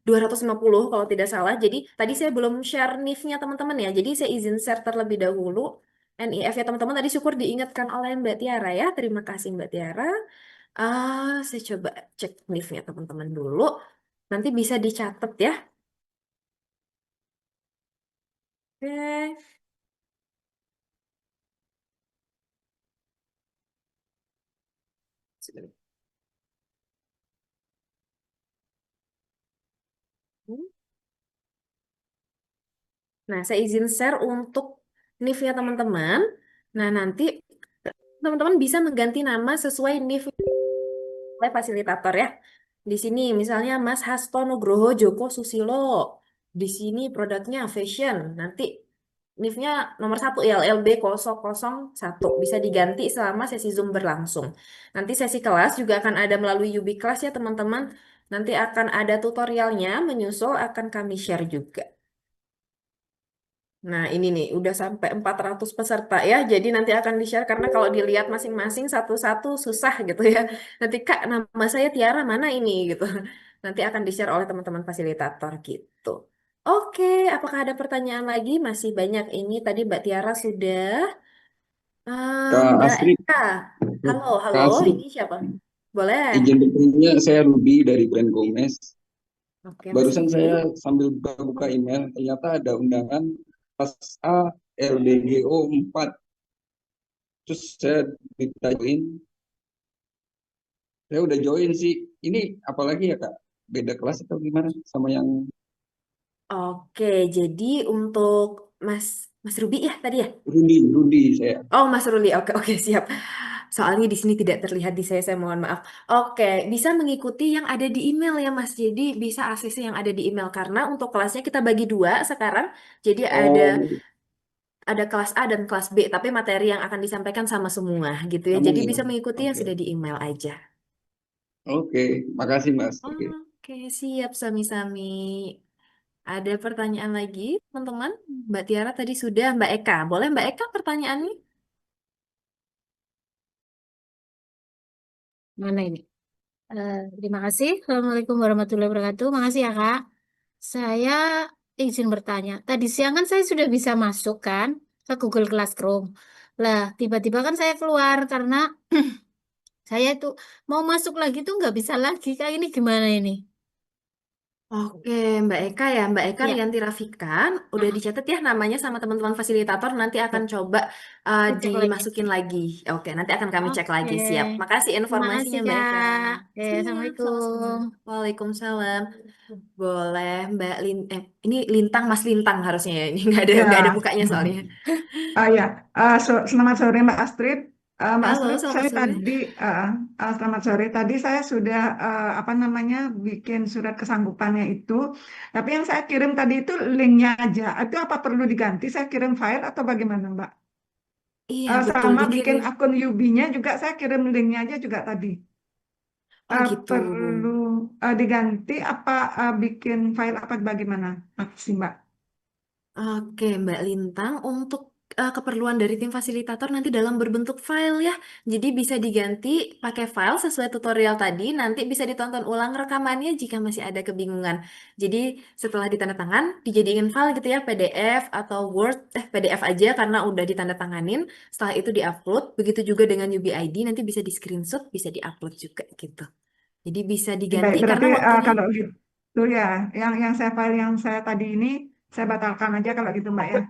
250 kalau tidak salah. Jadi tadi saya belum share NIF-nya teman-teman ya. Jadi saya izin share terlebih dahulu. NIF ya teman-teman tadi syukur diingatkan oleh Mbak Tiara ya. Terima kasih Mbak Tiara. Saya coba cek NIF-nya teman-teman dulu. Nanti bisa dicatat ya. Oke. Nah, saya izin share untuk NIF-nya teman-teman. Nah, nanti teman-teman bisa mengganti nama sesuai NIF oleh fasilitator ya. Di sini misalnya Mas Hasto Nugroho Joko Susilo. Di sini produknya fashion. Nanti NIF-nya nomor 1 LLB 001. Bisa diganti selama sesi Zoom berlangsung. Nanti sesi kelas juga akan ada melalui Ubi Kelas ya teman-teman. Nanti akan ada tutorialnya menyusul akan kami share juga. Nah, ini nih udah sampai 400 peserta ya. Jadi nanti akan di-share karena kalau dilihat masing-masing satu-satu susah gitu ya. Nanti Kak, nama saya Tiara mana ini gitu. Nanti akan di-share oleh teman-teman fasilitator gitu. Oke, apakah ada pertanyaan lagi? Masih banyak ini tadi Mbak Tiara sudah. Kak Mbak Astrid, Eka. Halo, halo. Kak Astrid, Ini siapa? Boleh. izin bertanya, saya Ruby dari Brand Gomez. Oke, Mas Barusan Ruby. saya sambil buka-buka email, ternyata ada undangan kelas A LDGO 4. Terus saya join, saya udah join sih. Ini apalagi ya Kak? Beda kelas atau gimana sama yang Oke, jadi untuk Mas Mas Ruby ya tadi ya? Rudy saya. Oh, Mas Ruli. Oke, oke, siap. Soalnya di sini tidak terlihat di saya mohon maaf. Oke, bisa mengikuti yang ada di email ya, Mas. Jadi bisa akses yang ada di email karena untuk kelasnya kita bagi dua sekarang. Jadi Oh, ada kelas A dan kelas B, tapi materi yang akan disampaikan sama semua gitu ya. sama Jadi ya. bisa mengikuti yang Oke, sudah di email aja. oke, makasih Mas. Oke. Oke, siap sami-sami. Ada pertanyaan lagi, teman-teman? Mbak Tiara tadi sudah, Mbak Eka. Boleh Mbak Eka pertanyaannya? Mana ini? Terima kasih. Assalamualaikum warahmatullahi wabarakatuh. Makasih ya, Kak. Saya izin bertanya. Tadi siang kan saya sudah bisa masuk kan ke Google Classroom. Lah, tiba-tiba kan saya keluar karena saya itu mau masuk lagi tuh nggak bisa lagi. Kak, ini gimana ini? Oke, Mbak Eka ya, Mbak Eka Ya, Rianti Rafikan, udah dicatat ya namanya sama teman-teman fasilitator, nanti akan coba aku cek lagi. dimasukin lagi. Oke, nanti akan kami cek lagi, Oke, siap. Makasih terima kasih informasinya Mbak Eka. Kak. Siap, sama-sama. Assalamualaikum. Waalaikumsalam. Boleh Mbak ini Lintang, Mas Lintang harusnya ya, ini nggak ada Ya, mukanya soalnya. ya. Selamat sore Mbak Astrid. Mbak Halo, Astrid, selamat saya sore. tadi, selamat sore. Tadi saya sudah apa namanya bikin surat kesanggupannya itu. Tapi yang saya kirim tadi itu linknya aja. Itu apa perlu diganti? Saya kirim file atau bagaimana Mbak? Iya, betul Sama bikin dikirim. akun UB-nya juga saya kirim linknya aja juga tadi. Oh gitu. Perlu diganti apa bikin file apa bagaimana? Makasih Mbak. Oke, Mbak Lintang, untuk keperluan dari tim fasilitator nanti dalam berbentuk file ya. Jadi bisa diganti pakai file sesuai tutorial tadi, nanti bisa ditonton ulang rekamannya jika masih ada kebingungan. Jadi setelah ditandatangan, dijadikan file gitu ya, PDF atau Word, PDF aja karena udah ditandatanganin. Setelah itu diupload, begitu juga dengan UBID, nanti bisa di screenshot, bisa diupload juga gitu. Jadi bisa diganti Baik, karena berarti waktunya. kalau gitu ya, yang saya file yang saya tadi ini saya batalkan aja kalau gitu Mbak ya,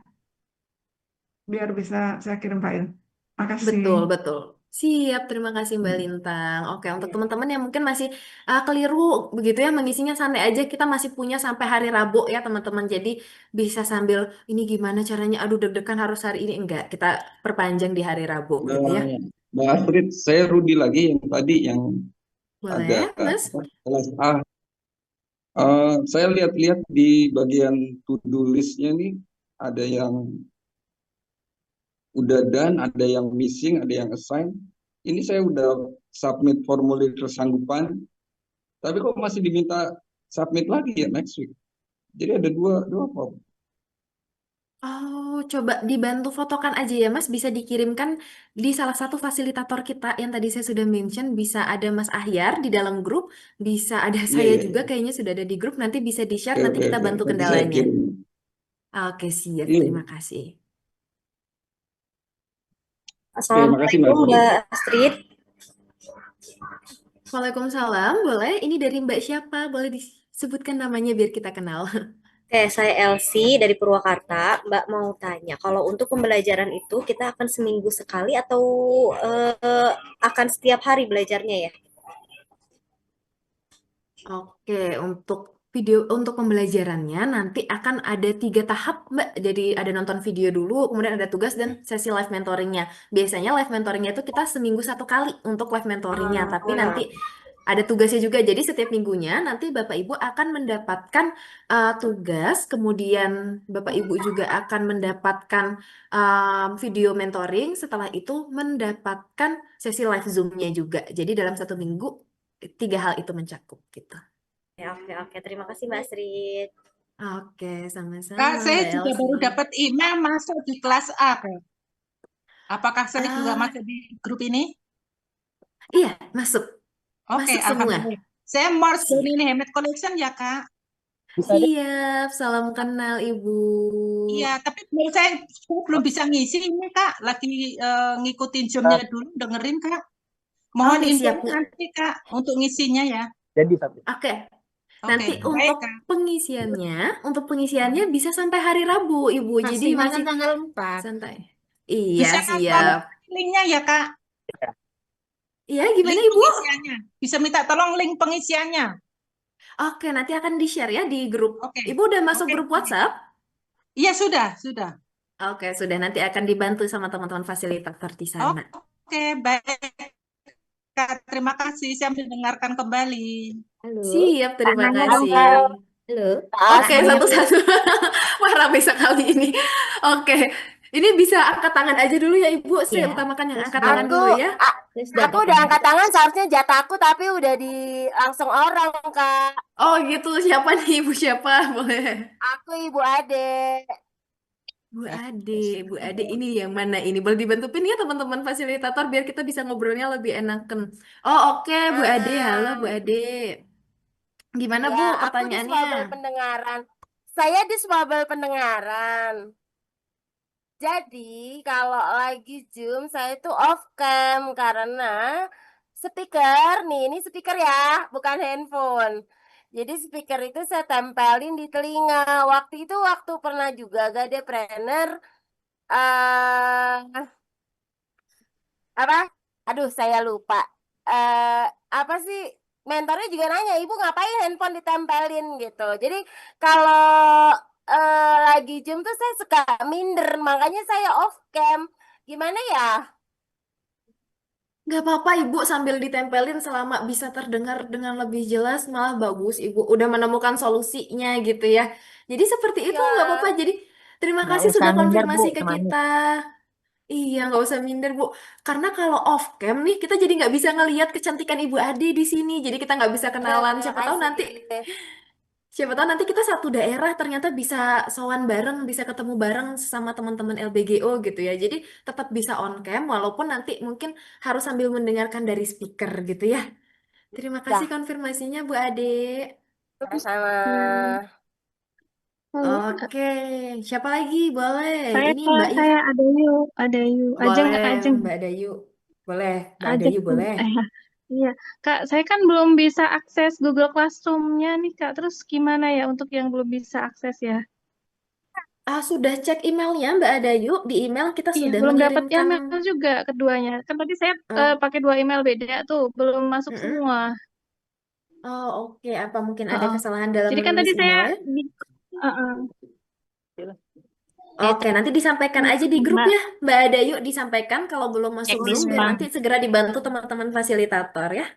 biar bisa saya kirim file. Makasih. Betul, betul. Siap, terima kasih Mbak Hmm. Lintang. Oke, untuk Iya. teman-teman yang mungkin masih keliru begitu ya mengisinya santai aja. Kita masih punya sampai hari Rabu ya teman-teman. Jadi bisa sambil ini gimana caranya? Aduh deg-degan harus hari ini enggak. Kita perpanjang di hari Rabu gitu ya. Mbak Astrid, saya Rudi lagi yang tadi yang ada Boleh, Mas? kelas A. Saya lihat-lihat di bagian to-do list-nya nih, ada yang udah done, ada yang missing, ada yang assign. Ini saya udah submit formulir kesanggupan, tapi kok masih diminta submit lagi ya next week. Jadi ada dua problem. Oh, coba dibantu fotokan aja ya Mas. Bisa dikirimkan di salah satu fasilitator kita yang tadi saya sudah mention. Bisa ada Mas Ahyar di dalam grup. Bisa ada Iya, saya iya, juga iya. kayaknya sudah ada di grup. Nanti bisa di-share, Oke, nanti oke, kita oke. bantu Nanti saya kendalanya. kirim. Oke, siap. Iya. Terima kasih. Oke, makasih Mbak Assalamualaikum Astrid. Mbak Astrid. Waalaikumsalam. Boleh? Ini dari Mbak siapa? Boleh disebutkan namanya biar kita kenal. Oke, saya Elsie dari Purwakarta. Mbak mau tanya, kalau untuk pembelajaran itu kita akan seminggu sekali atau akan setiap hari belajarnya ya? Oke, untuk pembelajarannya nanti akan ada 3 tahap, Mbak. Jadi ada nonton video dulu, kemudian ada tugas dan sesi live mentoringnya. Biasanya live mentoringnya itu kita seminggu 1 kali untuk live mentoringnya, tapi nanti ada tugasnya juga. Jadi setiap minggunya nanti Bapak Ibu akan mendapatkan tugas, kemudian Bapak Ibu juga akan mendapatkan video mentoring. Setelah itu mendapatkan sesi live Zoom-nya juga. Jadi dalam 1 minggu 3 hal itu mencakup gitu. Oke, oke. Terima kasih Mbak Astrid. Oke, sama-sama Kak, saya Mbak juga baru Elsie. dapat email masuk di kelas A, Kak. Apakah saya juga Ah, masuk di grup ini? iya, masuk. Oke, Masuk semua. alhamdulillah. Saya merge Siap. ini Handmade Collection ya, Kak. Siap, salam kenal Ibu. Iya, tapi saya belum bisa ngisi ini, Kak. Lagi ngikutin Zoom-nya dulu, dengerin, Kak. Mohon Oke, siap, info Bu. nanti, Kak, untuk ngisinya ya. Oke. Oke, Nanti baik, untuk Kak. pengisiannya bisa sampai hari Rabu, Ibu. Jadi Maksimal masih kan tanggal 4. santai. Iya, Bisa tolong siap. linknya ya, Kak. Iya, gimana Link Ibu? pengisiannya. Bisa minta tolong link pengisiannya. Oke, nanti akan di-share ya di grup. Oke. Ibu udah masuk Oke. grup WhatsApp? Iya, sudah. Oke, sudah. Nanti akan dibantu sama teman-teman fasilitator di sana. Oke, baik. Kak, terima kasih. Saya mendengarkan kembali. Halo. Siap, terima kasih. Halo. Oke, satu-satu. Wah, ramai sekali ini. Oke, ini bisa angkat tangan aja dulu ya, Ibu. Saya Iya. utamakan yang angkat Aku- tangan dulu ya. Aku udah angkat tangan, seharusnya jatah aku, tapi udah di langsung orang, Kak. Oh, gitu. Siapa nih, Ibu? Siapa? Boleh. Aku Ibu Ade. Bu Ade ini yang mana ini? Boleh dibantuin ya teman-teman fasilitator biar kita bisa ngobrolnya lebih enakan. Oh, oke, Bu Ade. Halo, Bu Ade. Gimana, Ya, Bu, aku di pertanyaannya? swabel pendengaran. Saya di swabel pendengaran. Jadi, kalau lagi Zoom, saya itu off cam karena speaker, nih, ini speaker ya, bukan handphone. Jadi speaker itu saya tempelin di telinga. Waktu itu pernah juga gadepreneur eh apa? Aduh, saya lupa. Apa sih? Mentornya juga nanya, ibu ngapain handphone ditempelin gitu. Jadi kalau lagi Zoom tuh saya suka minder, makanya saya off cam. Gimana ya? Nggak apa-apa Ibu sambil ditempelin selama bisa terdengar dengan lebih jelas malah bagus Ibu udah menemukan solusinya gitu ya. Jadi seperti itu nggak apa-apa. Ya, Jadi terima Nggak kasih usah sudah minder, Bu, konfirmasi ke temannya. kita. Iya nggak usah minder Bu. Karena kalau off cam nih kita jadi nggak bisa ngelihat kecantikan Ibu Ade di sini. Jadi kita nggak bisa aduh, kenalan. terima Siapa tahu kasih. nanti kita satu daerah ternyata bisa sowan bareng, bisa ketemu bareng sama teman-teman LBGO gitu ya. Jadi tetap bisa on cam walaupun nanti mungkin harus sambil mendengarkan dari speaker gitu ya. Terima kasih Ya, konfirmasinya Bu Ade. sama-sama. Halo, Oke, siapa lagi? Boleh. saya Ini Mbak If. saya ada Yu, Ajeng Boleh, Kak Ajeng, Mbak Dayu. Boleh, Mbak Ajeng. Dayu boleh. Iya, Kak, saya kan belum bisa akses Google Classroom-nya nih Kak. Terus gimana ya untuk yang belum bisa akses ya? Sudah cek emailnya Mbak Dayu. Di email kita Iya, sudah belum dapat mengirimkan. email juga keduanya. Kan tadi saya Oh, pakai 2 email beda tuh, belum masuk mm-mm. semua. Oh, oke. Apa mungkin ada Heeh. kesalahan dalam Jadi kan menulis tadi saya emailnya? di, Heeh. Oke, nanti disampaikan aja di grup Mbak, ya, Mbak Dayu disampaikan kalau belum masuk cek di Zoom biar spam. nanti segera dibantu teman-teman fasilitator ya.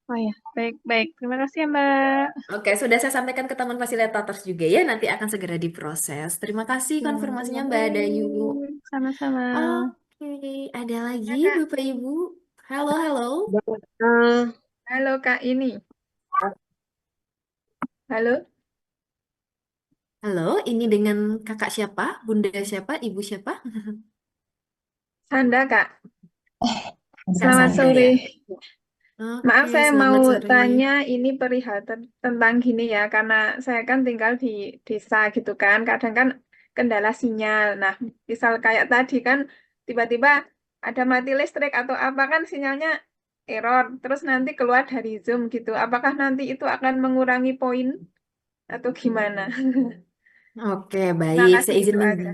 Oh ya, baik-baik. Terima kasih ya Mbak. Oke, sudah saya sampaikan ke teman fasilitator juga ya, nanti akan segera diproses. Terima kasih Ya, konfirmasinya terima Mbak Dayu. kasih. Sama-sama. Oke, ada lagi Ya, Kak. Bapak Ibu? Halo, halo. Halo Kak ini. Halo. Halo, ini dengan kakak siapa? Bunda siapa? Ibu siapa? Sanda Kak. Kak Selamat Sanda sore. ya. Maaf Oke, saya selamat mau sore. tanya ini perihal tentang gini ya, karena saya kan tinggal di desa gitu kan, kadang kan kendala sinyal. Nah, misal kayak tadi kan tiba-tiba ada mati listrik atau apa kan sinyalnya error, terus nanti keluar dari Zoom gitu. Apakah nanti itu akan mengurangi poin atau gimana? Oke, Terima baik. kasih Saya izin itu aja.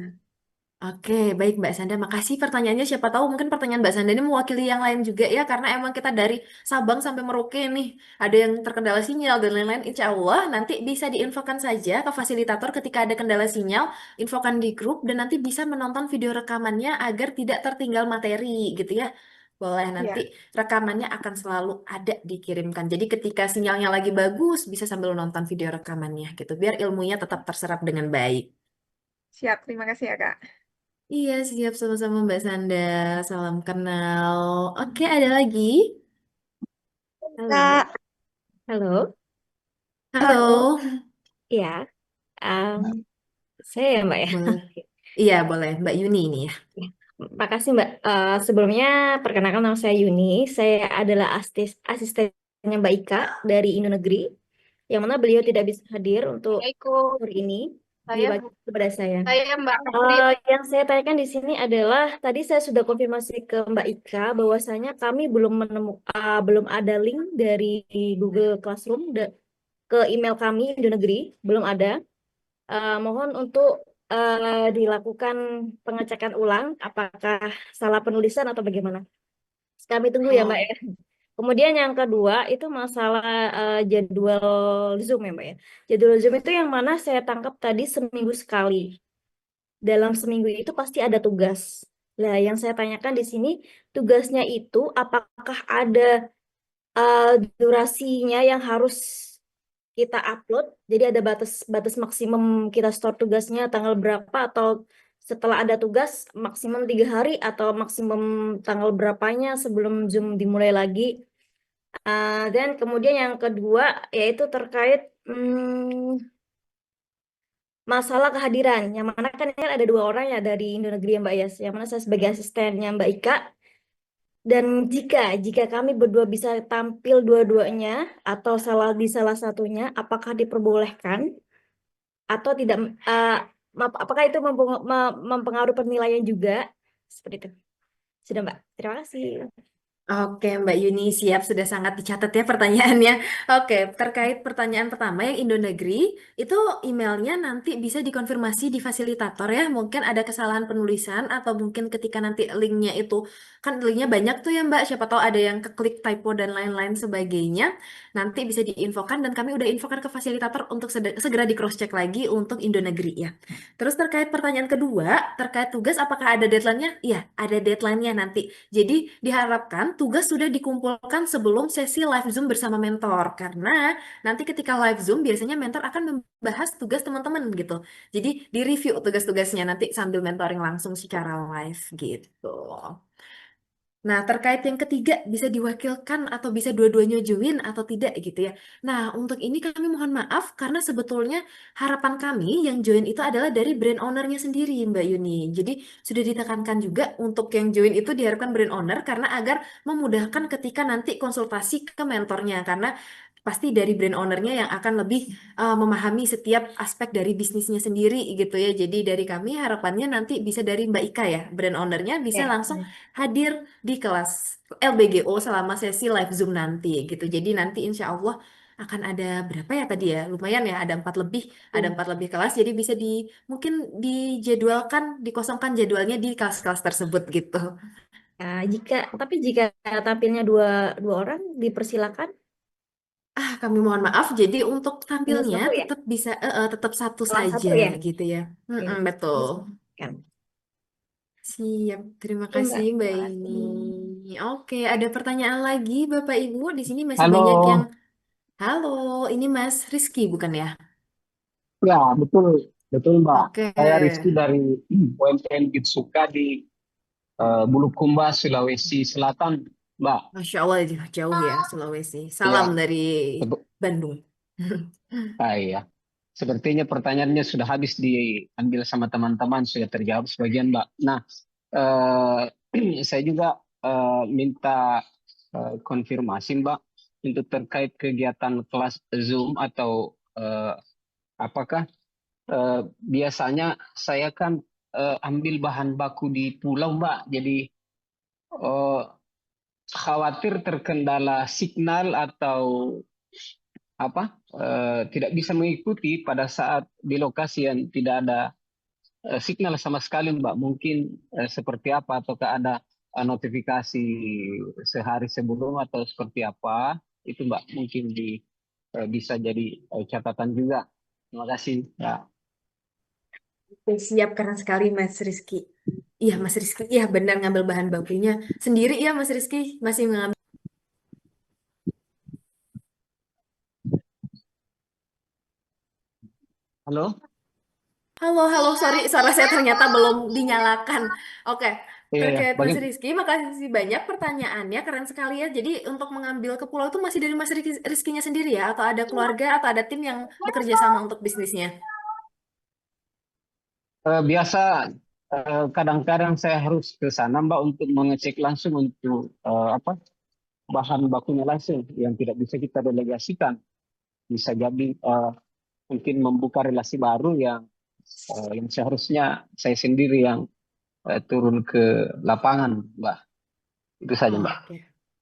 Oke, baik Mbak Sanda. Makasih pertanyaannya. Siapa tahu mungkin pertanyaan Mbak Sanda ini mewakili yang lain juga ya, karena emang kita dari Sabang sampai Merauke nih, ada yang terkendala sinyal dan lain-lain. Insya Allah nanti bisa diinfokan saja ke fasilitator ketika ada kendala sinyal, infokan di grup dan nanti bisa menonton video rekamannya agar tidak tertinggal materi gitu ya. Boleh nanti Ya, rekamannya akan selalu ada dikirimkan. Jadi ketika sinyalnya lagi bagus, bisa sambil nonton video rekamannya gitu, biar ilmunya tetap terserap dengan baik. siap. Terima kasih ya Kak. Iya, siap sama-sama Mbak Sanda. Salam kenal. Oke, ada lagi? Halo. Kak, halo. Halo. Ya, em, saya ya Mbak ya. Boleh. Iya, boleh. Mbak Yuni ini ya. Makasih Mbak. Sebelumnya perkenalkan nama saya Yuni. Saya adalah asistennya Mbak Ika dari Indo Negeri, yang mana beliau tidak bisa hadir untuk Assalamualaikum. sore ini Saya dibagi kepada saya. Mbak Putri. Yang saya tanyakan di sini adalah tadi saya sudah konfirmasi ke Mbak Ika bahwasanya kami belum ada link dari Google Classroom ke email kami Indo Negeri, belum ada. Mohon untuk dilakukan pengecekan ulang apakah salah penulisan atau bagaimana. Kami tunggu ya Mbak Oh, ya. Kemudian yang kedua itu masalah jadwal Zoom ya Mbak ya. Jadwal Zoom itu yang mana saya tangkap tadi seminggu sekali. Dalam seminggu itu pasti ada tugas. Nah, yang saya tanyakan di sini tugasnya itu apakah ada durasinya yang harus kita upload, jadi ada batas maksimum kita store tugasnya tanggal berapa, atau setelah ada tugas maksimum 3 hari atau maksimum tanggal berapanya sebelum Zoom dimulai lagi. Dan kemudian yang kedua yaitu terkait masalah kehadiran, yang mana kan ini ada 2 orang ya dari Indo Negeri ya Mbak Yas, yang mana saya sebagai asistennya Mbak Ika. Dan jika kami berdua bisa tampil dua-duanya atau di salah satunya, apakah diperbolehkan atau tidak? Apakah itu mempengaruhi penilaian juga? Seperti itu. Sudah Mbak. Terima kasih. Oke, Mbak Yuni, siap. Sudah sangat dicatat ya pertanyaannya. Oke, terkait pertanyaan pertama yang Indonegeri, itu emailnya nanti bisa dikonfirmasi di fasilitator ya. Mungkin ada kesalahan penulisan atau mungkin ketika nanti linknya itu, kan linknya banyak tuh ya Mbak, siapa tahu ada yang keklik typo dan lain-lain sebagainya. Nanti bisa diinfokan dan kami udah infokan ke fasilitator untuk segera di cross check lagi untuk Indonegeri ya. Terus terkait pertanyaan kedua, terkait tugas apakah ada deadline-nya? Iya, ada deadline-nya nanti. Jadi diharapkan tugas sudah dikumpulkan sebelum sesi live Zoom bersama mentor karena nanti ketika live Zoom biasanya mentor akan membahas tugas teman-teman gitu. Jadi di-review tugas-tugasnya nanti sambil mentoring langsung secara live gitu. Nah, terkait yang ketiga, bisa diwakilkan atau bisa dua-duanya join atau tidak gitu ya. Nah, untuk ini kami mohon maaf karena sebetulnya harapan kami yang join itu adalah dari brand owner-nya sendiri, Mbak Yuni. Jadi, sudah ditekankan juga untuk yang join itu diharapkan brand owner karena agar memudahkan ketika nanti konsultasi ke mentornya. Karena pasti dari brand owner-nya yang akan lebih memahami setiap aspek dari bisnisnya sendiri gitu ya. Jadi, dari kami harapannya nanti bisa dari Mbak Ika ya, brand owner-nya bisa Ya. langsung hadir di kelas LBGO selama sesi live Zoom nanti gitu. Jadi nanti insya Allah akan ada berapa ya tadi ya? Lumayan ya, ada empat lebih kelas. Jadi bisa mungkin dijadwalkan, dikosongkan jadwalnya di kelas-kelas tersebut gitu. Ya, jika tampilnya dua orang dipersilakan Kami mohon maaf. Jadi untuk hanya tampilnya satu ya, tetap bisa tetap satu kelas saja satu ya. gitu ya. Ya, Betul. kan. Siap, terima Oke, kasih Mbak. Mbak Terima ini. kasih. Oke, ada pertanyaan lagi Bapak Ibu. Di sini masih Halo, banyak yang halo, ini Mas Rizky bukan ya? ya betul, betul Mbak. Oke. Saya Rizky dari UMKM Gitsuka di Bulukumba, Sulawesi Selatan, Mbak. Masya Allah jauh ya Sulawesi. Salam Ya, dari tebe- Bandung. iya. Sepertinya pertanyaannya sudah habis diambil sama teman-teman, sudah terjawab sebagian, Mbak. Nah, eh, saya juga minta konfirmasi, Mbak, untuk terkait kegiatan kelas Zoom atau apakah biasanya saya kan ambil bahan baku di pulau, Mbak. Jadi eh, khawatir terkendala signal atau tidak bisa mengikuti pada saat di lokasi yang tidak ada signal sama sekali, Mbak. Mungkin seperti apa ataukah ada notifikasi sehari sebelum atau seperti apa? Itu, Mbak, mungkin bisa jadi catatan juga. Terima kasih. Ya. Oke, siap keren sekali Mas Rizky. Iya Mas Rizky, iya benar ngambil bahan bakunya sendiri ya Mas Rizky masih mengambil. Halo? Halo, halo, sorry, suara saya ternyata belum dinyalakan. Oke, Iya, ya. terkait Mas Rizky, makasih banyak pertanyaannya, keren sekali ya. Jadi untuk mengambil ke pulau itu masih dari Mas Rizkynya sendiri ya, atau ada keluarga atau ada tim yang bekerja sama untuk bisnisnya? Biasa kadang-kadang saya harus ke sana, Mbak, untuk mengecek langsung untuk bahan bakunya langsung yang tidak bisa kita delegasikan. Bisa jadi mungkin membuka relasi baru yang seharusnya saya sendiri yang turun ke lapangan, Mbak. Itu saja, Mbak. Oke.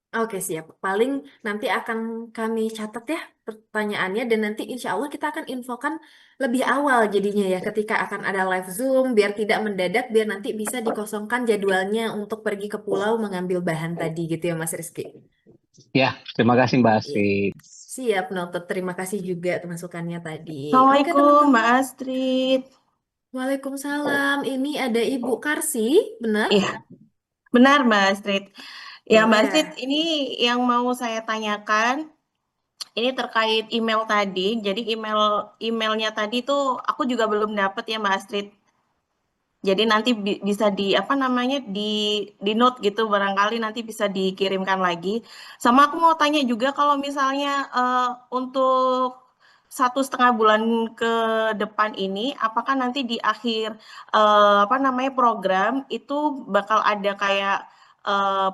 Oke, siap. Paling nanti akan kami catat ya pertanyaannya dan nanti insya Allah kita akan infokan lebih awal jadinya ya ketika akan ada live Zoom biar tidak mendadak biar nanti bisa dikosongkan jadwalnya untuk pergi ke pulau mengambil bahan tadi gitu ya Mas Rizky. Ya, terima kasih, Mbak Iya. Astrid. Siap, noted. Terima kasih juga masukannya tadi. Oke, Assalamualaikum teman-teman. Mbak Astrid. Waalaikumsalam. Ini ada Ibu Karsi, benar? Iya, benar Mbak Astrid. Ya Mbak Iya. Astrid, ini yang mau saya tanyakan, ini terkait email tadi. Jadi emailnya tadi tuh aku juga belum dapat ya Mbak Astrid. Jadi nanti bisa di note gitu, barangkali nanti bisa dikirimkan lagi. Sama aku mau tanya juga kalau misalnya untuk 1,5 bulan ke depan ini, apakah nanti di akhir program itu bakal ada kayak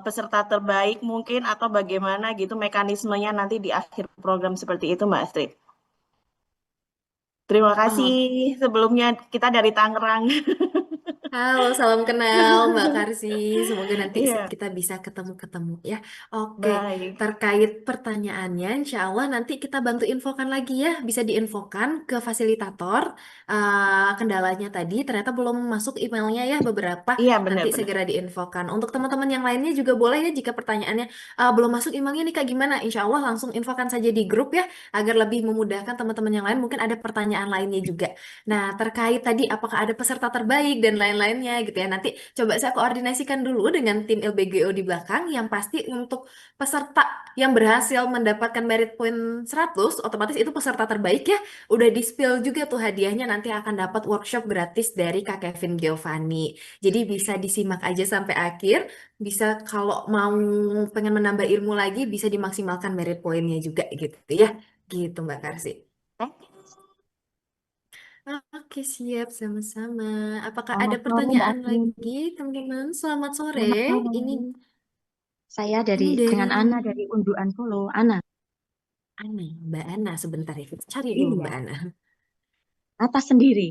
peserta terbaik mungkin atau bagaimana gitu mekanismenya nanti di akhir program seperti itu Mbak Astrid. Terima kasih sebelumnya, kita dari Tangerang. Halo, salam kenal Mbak Karsi. Semoga nanti Iya, kita bisa ketemu-ketemu ya. Oke, baik. terkait pertanyaannya, insya Allah nanti kita bantu infokan lagi ya. Bisa diinfokan ke fasilitator. Kendalanya tadi ternyata belum masuk emailnya ya beberapa. Iya, Nanti benar-benar. segera diinfokan. Untuk teman-teman yang lainnya juga boleh ya jika pertanyaannya belum masuk emailnya nih Kak gimana? Insya Allah langsung infokan saja di grup ya agar lebih memudahkan teman-teman yang lain. Mungkin ada pertanyaan lainnya juga. Nah, terkait tadi apakah ada peserta terbaik dan lain-lainnya gitu ya. Nanti coba saya koordinasikan dulu dengan tim LBGO di belakang. Yang pasti untuk peserta yang berhasil mendapatkan merit point 100, otomatis itu peserta terbaik ya. Udah di-spill juga tuh hadiahnya nanti akan dapat workshop gratis dari Kak Kevin Giovanni. Jadi bisa disimak aja sampai akhir. Bisa kalau mau pengen menambah ilmu lagi bisa dimaksimalkan merit pointnya juga gitu ya. Gitu Mbak Karsi. Oke, siap sama-sama. Apakah ada Selamat sore Mbak pertanyaan Asri. lagi, teman-teman? Selamat sore. Selamat sore. Ini Saya ini dengan dari Ana dari Unduan Solo. Ana. Ana, Mbak Ana sebentar ya. Kita cari dulu Iya. Mbak Ana. Atas sendiri.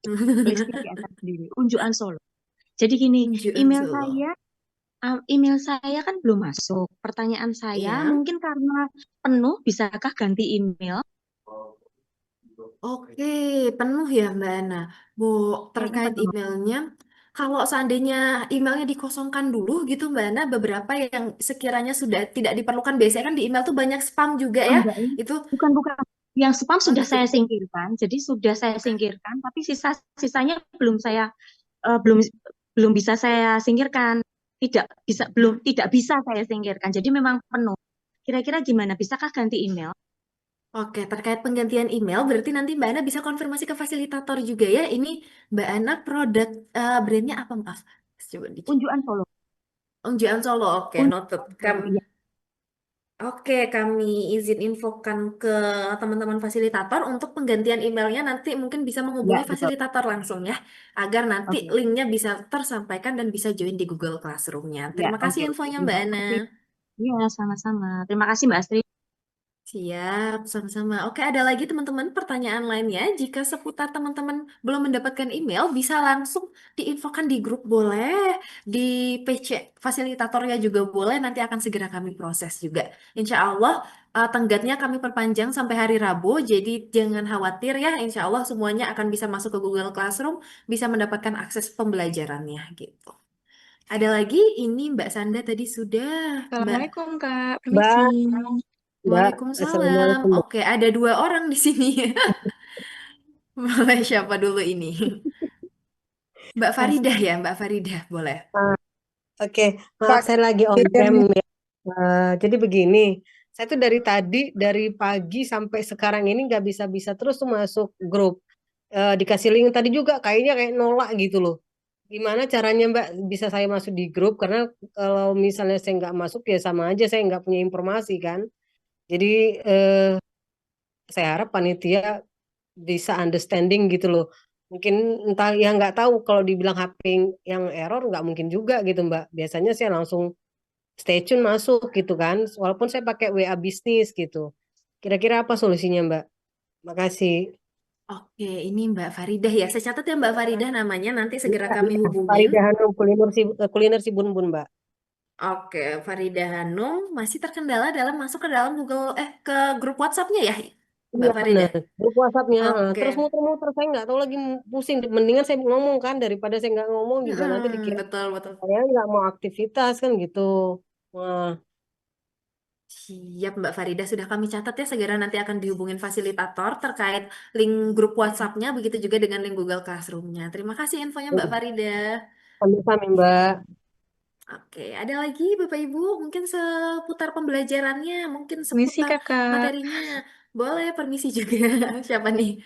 Tulisnya di atas sendiri. Unjuan Solo. Jadi gini, Unjuan email Solo. email saya kan belum masuk. Pertanyaan saya Iya. mungkin karena penuh, bisakah ganti email? Oke, penuh ya Mbak Ana. Bu, Kayaknya terkait penuh. emailnya, kalau seandainya emailnya dikosongkan dulu gitu Mbak Ana, beberapa yang sekiranya sudah tidak diperlukan, biasanya kan di email tuh banyak spam juga ya. Enggak, ini Itu, bukan. Yang spam oh sudah gitu. saya singkirkan. Jadi sudah saya singkirkan, tapi sisanya belum belum bisa saya singkirkan. Tidak bisa saya singkirkan. Jadi memang penuh. Kira-kira gimana? Bisakah ganti email? Oke, terkait penggantian email, berarti nanti Mbak Ana bisa konfirmasi ke fasilitator juga ya. Ini Mbak Ana produk brandnya apa, maaf? Coba dicek. Unjuan Solo. Unjuan Solo, oke, noted. Solo, iya. Oke, kami izin infokan ke teman-teman fasilitator untuk penggantian emailnya nanti mungkin bisa Ya, menghubungi betul. fasilitator langsung ya, agar nanti Oke. linknya bisa tersampaikan dan bisa join di Google Classroom-nya. Ya, Terima kasih oke. infonya Terima Mbak Ana. kasih. Iya, sama-sama. Terima kasih Mbak Astri. Siap, sama-sama. Oke, ada lagi teman-teman pertanyaan lainnya. Jika seputar teman-teman belum mendapatkan email, bisa langsung diinfokan di grup boleh, di PC fasilitatornya juga boleh, nanti akan segera kami proses juga. Insya Allah, tenggatnya kami perpanjang sampai hari Rabu, jadi jangan khawatir ya, insya Allah semuanya akan bisa masuk ke Google Classroom, bisa mendapatkan akses pembelajarannya gitu. Ada lagi, ini Mbak Sanda tadi sudah, Mbak. Assalamualaikum Kak, Mbak, permisi. Mbak, Waalaikumsalam. Assalamualaikum, Mbak. Oke, ada 2 orang di sini. Boleh siapa dulu ini? Mbak Faridah ya, Mbak Faridah, boleh. Oke, maaf saya lagi on cam ya. Jadi begini, saya tuh dari pagi sampai sekarang ini nggak bisa terus tuh masuk grup. Dikasih link tadi juga kayaknya kayak nolak gitu loh. Gimana caranya Mbak bisa saya masuk di grup? Karena kalau misalnya saya nggak masuk ya sama aja saya nggak punya informasi kan. Jadi saya harap panitia bisa understanding gitu loh. Mungkin entah ya nggak tahu kalau dibilang HP yang error nggak mungkin juga gitu Mbak. Biasanya saya langsung stay tune masuk gitu kan. Walaupun saya pakai WA bisnis gitu. Kira-kira apa solusinya Mbak? Makasih. Oke, ini Mbak Faridah ya. Saya catat ya Mbak Faridah namanya, nanti segera Iya, kami iya. hubungin. Faridah Hanum kuliner si Bun Bun Mbak. Oke, Faridah Hanum masih terkendala dalam masuk ke dalam ke grup WhatsApp-nya ya, Mbak Iya Faridah? benar. Grup WhatsApp-nya. Oke. Terus muter-muter saya nggak tahu lagi pusing. Mendingan saya ngomong kan daripada saya nggak ngomong juga nanti dikira Betul, betul. saya nggak mau aktivitas kan gitu. Wah. Siap Mbak Farida, sudah kami catat ya, segera nanti akan dihubungin fasilitator terkait link grup WhatsApp-nya, begitu juga dengan link Google Classroom-nya. Terima kasih infonya Mbak Farida. Sama-sama Mbak. Oke, ada lagi Bapak Ibu, mungkin seputar pembelajarannya, mungkin Permisi seputar Kakak. materinya. Boleh, permisi juga. Siapa nih?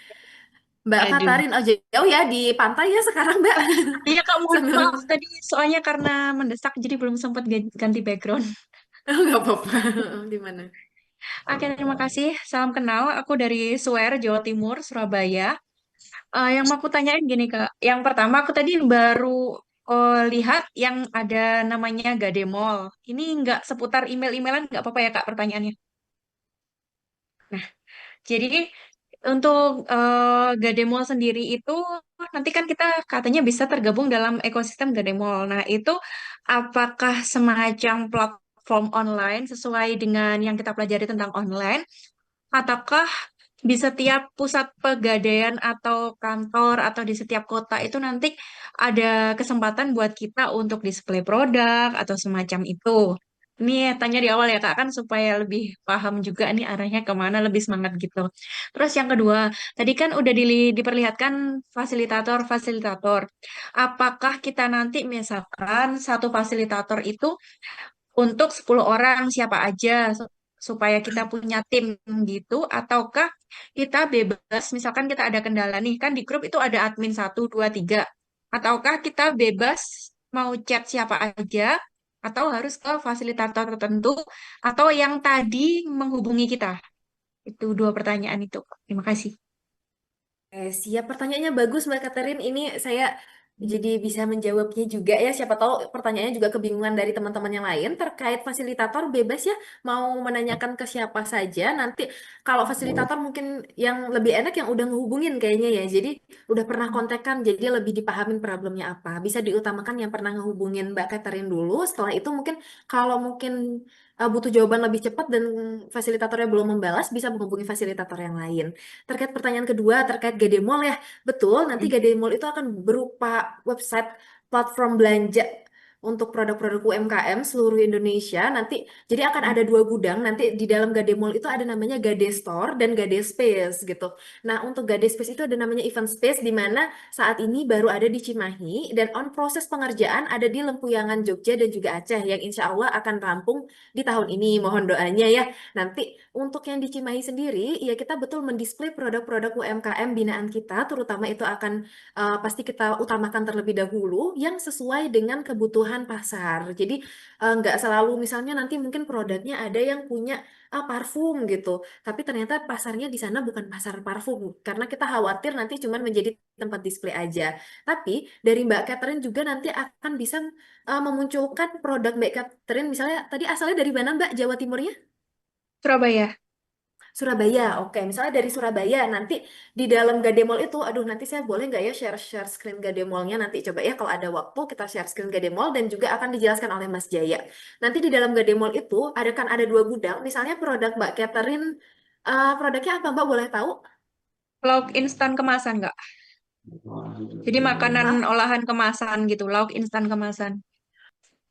Mbak Aduh. Katarin, oh jauh ya di pantai ya sekarang Mbak. Iya Kak, mohon Sambil maaf tadi soalnya karena mendesak jadi belum sempat ganti background. nggak apa-apa. Di mana? Oke, terima kasih. Salam kenal. Aku dari Suwer, Jawa Timur, Surabaya. Yang mau aku tanyain gini Kak. Yang pertama aku tadi baru lihat yang ada namanya Gademol. Ini nggak seputar email-emailan nggak apa-apa ya Kak pertanyaannya. Nah, jadi untuk Gademol sendiri itu nanti kan kita katanya bisa tergabung dalam ekosistem Gademol. Nah, itu apakah semacam platform online sesuai dengan yang kita pelajari tentang online, ataukah di setiap pusat pegadaian atau kantor atau di setiap kota itu nanti ada kesempatan buat kita untuk display produk atau semacam itu. Ini tanya di awal ya Kak, kan supaya lebih paham juga nih arahnya kemana, lebih semangat gitu. Terus yang kedua, tadi kan udah diperlihatkan fasilitator-fasilitator. Apakah kita nanti misalkan satu fasilitator itu untuk 10 orang siapa aja supaya kita punya tim gitu, ataukah kita bebas misalkan kita ada kendala nih kan di grup itu ada admin 1, 2, 3, ataukah kita bebas mau chat siapa aja atau harus ke fasilitator tertentu atau yang tadi menghubungi kita. Itu dua pertanyaan itu. Terima kasih. Siap, pertanyaannya bagus Mbak Catherine. Ini saya jadi bisa menjawabnya juga ya. Siapa tahu pertanyaannya juga kebingungan dari teman-teman yang lain terkait fasilitator bebas ya. Mau menanyakan ke siapa saja. Nanti kalau fasilitator mungkin yang lebih enak yang udah ngehubungin kayaknya ya. Jadi udah pernah kontekan, jadi lebih dipahamin problemnya apa. Bisa diutamakan yang pernah ngehubungin Mbak Catherine dulu. Setelah itu mungkin kalau mungkin butuh jawaban lebih cepat dan fasilitatornya belum membalas, bisa menghubungi fasilitator yang lain. Terkait pertanyaan kedua, terkait Gademol ya, betul, nanti Gademol itu akan berupa website platform belanja untuk produk-produk UMKM seluruh Indonesia. Nanti, jadi akan ada 2 gudang, nanti di dalam Gademol itu ada namanya Gade Store dan Gade Space gitu. Nah, untuk Gade Space itu ada namanya Event Space, di mana saat ini baru ada di Cimahi, dan on proses pengerjaan ada di Lempuyangan, Jogja, dan juga Aceh, yang insya Allah akan rampung di tahun ini. Mohon doanya ya. Nanti untuk yang di Cimahi sendiri, ya kita betul mendisplay produk-produk UMKM binaan kita, terutama itu akan pasti kita utamakan terlebih dahulu yang sesuai dengan kebutuhan pasar. Jadi nggak selalu misalnya nanti mungkin produknya ada yang punya parfum gitu, tapi ternyata pasarnya di sana bukan pasar parfum, karena kita khawatir nanti cuma menjadi tempat display aja. Tapi dari Mbak Catherine juga nanti akan bisa memunculkan produk Mbak Catherine, misalnya tadi asalnya dari mana Mbak, Jawa Timurnya? Surabaya. Surabaya, oke. Misalnya dari Surabaya, nanti di dalam Gademol itu, aduh nanti saya boleh nggak ya share screen Gademolnya nanti coba ya kalau ada waktu kita share screen Gademol dan juga akan dijelaskan oleh Mas Jaya. Nanti di dalam Gademol itu ada 2 gudang, misalnya produk Mbak Catherine, produknya apa Mbak boleh tahu? Lauk instan kemasan nggak? Jadi makanan olahan kemasan gitu, lauk instan kemasan.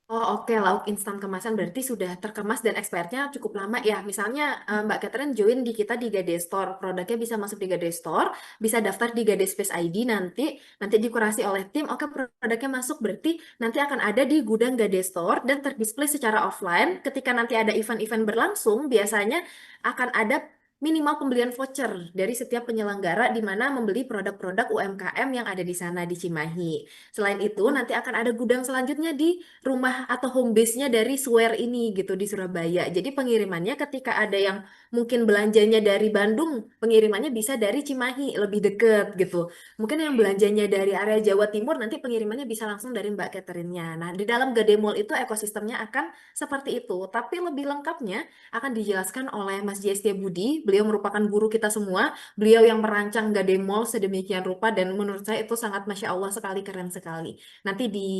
Oh oke, lauk instan kemasan berarti sudah terkemas dan expirednya cukup lama ya. Misalnya Mbak Catherine join di kita di Gade Store, produknya bisa masuk di Gade Store, bisa daftar di Gade Space ID nanti dikurasi oleh tim. Oke, produknya masuk berarti nanti akan ada di gudang Gade Store dan terdisplay secara offline. Ketika nanti ada event-event berlangsung, biasanya akan ada minimal pembelian voucher dari setiap penyelenggara di mana membeli produk-produk UMKM yang ada di sana di Cimahi. Selain itu, nanti akan ada gudang selanjutnya di rumah atau home base-nya dari Swear ini gitu di Surabaya. Jadi pengirimannya ketika ada yang mungkin belanjanya dari Bandung, pengirimannya bisa dari Cimahi, lebih deket gitu. Mungkin yang belanjanya dari area Jawa Timur, nanti pengirimannya bisa langsung dari Mbak Catherine-nya. Nah, di dalam Gademol itu ekosistemnya akan seperti itu. Tapi lebih lengkapnya akan dijelaskan oleh Mas J.S. Budi. Beliau merupakan guru kita semua. Beliau yang merancang Gademol sedemikian rupa dan menurut saya itu sangat Masya Allah sekali, keren sekali. Nanti di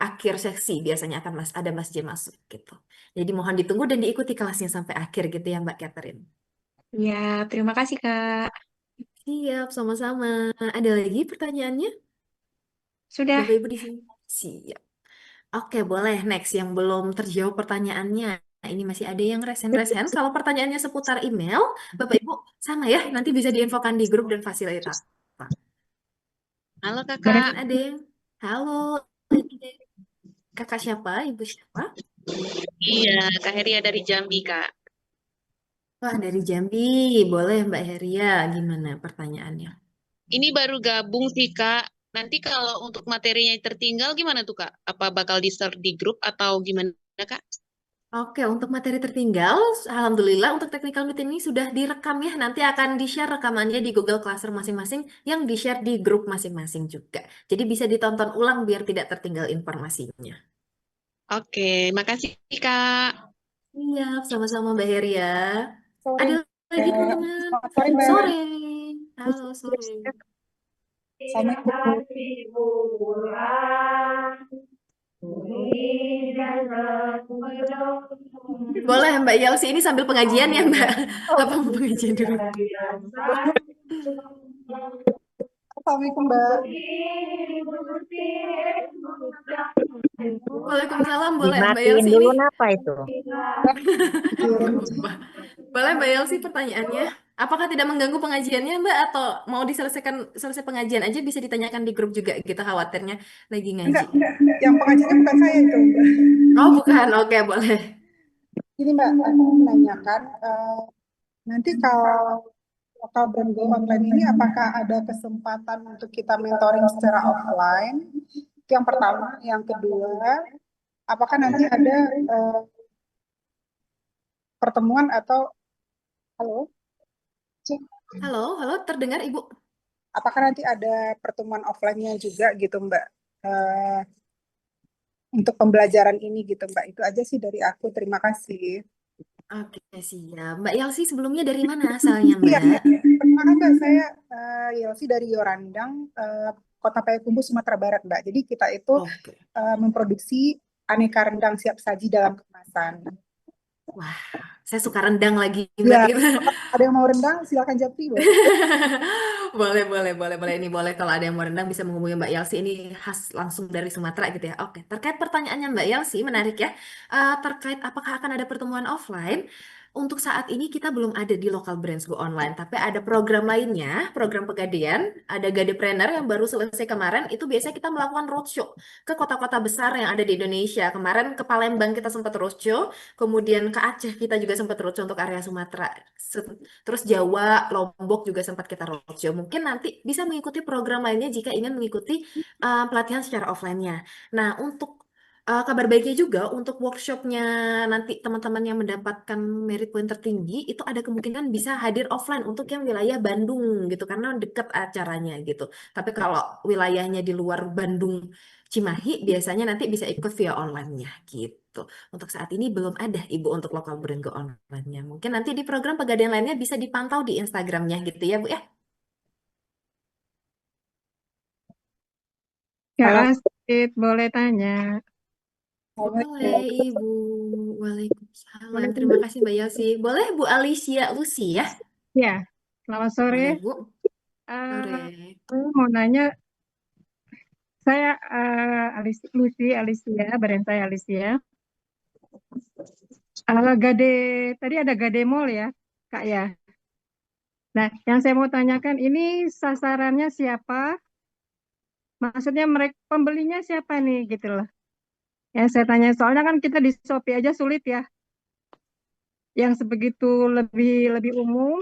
akhir seksi biasanya akan ada Mas J masuk gitu. Jadi mohon ditunggu dan diikuti kelasnya sampai akhir gitu ya Mbak Catherine. Ya, terima kasih Kak. Siap, sama-sama. Ada lagi pertanyaannya? Sudah. Bapak Ibu di sini? Siap. Oke, boleh. Next, yang belum terjawab pertanyaannya. Nah, ini masih ada yang resen-resen. Kalau pertanyaannya seputar email, Bapak Ibu sama ya, nanti bisa diinfokan di grup dan fasilitas. Halo Kakak. Ada yang, halo, Kakak siapa? Ibu siapa? Iya, Kak Heria dari Jambi, Kak. Wah, dari Jambi. Boleh Mbak Heria, gimana pertanyaannya? Ini baru gabung sih, Kak. Nanti kalau untuk materinya tertinggal gimana tuh, Kak? Apa bakal di-share di grup atau gimana, Kak? Oke, untuk materi tertinggal, Alhamdulillah untuk technical meeting ini sudah direkam ya. Nanti akan di-share rekamannya di Google Classroom masing-masing yang di-share di grup masing-masing juga. Jadi bisa ditonton ulang biar tidak tertinggal informasinya. Oke, makasih, Kak. Iya, sama-sama Mbak Heria. Sore, Ada lagi teman-teman? sore, Mbak. Sore. Halo, sore. Assalamualaikum. Boleh Mbak Yelsi, ini sambil pengajian ya Mbak? Apa mau pengajian dulu? Assalamualaikum, Mbak. Waalaikumsalam, boleh Mbak Dimatiin Yelsi dulu ini. apa itu? Boleh Mbak Yelsi pertanyaannya. Apakah tidak mengganggu pengajiannya Mbak atau mau selesai pengajian aja bisa ditanyakan di grup juga gitu khawatirnya lagi ngaji. Enggak. Yang pengajiannya bukan saya itu, Mbak. Oh bukan, oke boleh. Ini Mbak, aku mau menanyakan, nanti kalau lokal brand go online ini apakah ada kesempatan untuk kita mentoring secara offline? Itu yang pertama. Yang kedua, apakah nanti ada pertemuan atau halo? Cik. Halo, terdengar Ibu? Apakah nanti ada pertemuan offline-nya juga gitu Mbak? Untuk pembelajaran ini gitu Mbak. Itu aja sih dari aku. Terima kasih. Oke, siap. Mbak Yelsi sebelumnya dari mana asalnya Iya, Mbak? perkenalkan Mbak, saya Yelsi dari Yorandang, Kota Payakumbuh, Sumatera Barat Mbak. Jadi kita itu Oke. memproduksi aneka rendang siap saji dalam kemasan. Wah, saya suka rendang lagi Mbak Ya, gitu. ada yang mau rendang silakan japri loh. Boleh. Ini boleh kalau ada yang mau rendang bisa menghubungi Mbak Yelsi. Ini khas langsung dari Sumatera gitu ya. Oke, terkait pertanyaannya Mbak Yelsi, menarik ya. Terkait apakah akan ada pertemuan offline? Untuk saat ini kita belum ada di Local Brands Go Online, tapi ada program lainnya, program Pegadaian, ada Gadepreneur yang baru selesai kemarin, itu biasanya kita melakukan roadshow ke kota-kota besar yang ada di Indonesia. Kemarin ke Palembang kita sempat roadshow, kemudian ke Aceh kita juga sempat roadshow untuk area Sumatera. Terus Jawa, Lombok juga sempat kita roadshow. Mungkin nanti bisa mengikuti program lainnya jika ingin mengikuti pelatihan secara offline-nya. Nah, untuk kabar baiknya juga untuk workshopnya nanti teman-teman yang mendapatkan merit point tertinggi itu ada kemungkinan bisa hadir offline untuk yang wilayah Bandung gitu karena dekat acaranya gitu. Tapi kalau wilayahnya di luar Bandung Cimahi biasanya nanti bisa ikut via online-nya gitu. Untuk saat ini belum ada Ibu untuk lokal brand go online-nya. Mungkin nanti di program Pegadaian lainnya bisa dipantau di Instagramnya gitu ya Bu ya. Kak Astrid, boleh tanya? Boleh Ibu. Waalaikumsalam. Terima kasih Mbak Yelsi. Boleh Bu Alicia Lucy ya? Ya, selamat sore. Boleh Bu. Sore. Aku mau nanya, saya Alicia, brand saya Alicia. Tadi ada Gade Mall ya, Kak ya. Nah, yang saya mau tanyakan ini sasarannya siapa? Maksudnya mereka pembelinya siapa nih gitu loh. Yang saya tanya soalnya kan kita di Shopee aja sulit ya. Yang sebegitu lebih umum,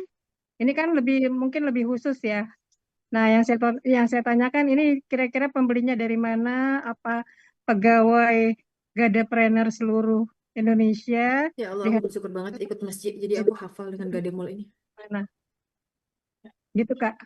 ini kan mungkin lebih khusus ya. Nah, yang saya tanyakan ini kira-kira pembelinya dari mana? Apa pegawai Gadepreneur seluruh Indonesia? Ya Allah, aku bersyukur banget ikut masjid. Jadi aku hafal dengan Gade Mall ini. Mana? Gitu Kak.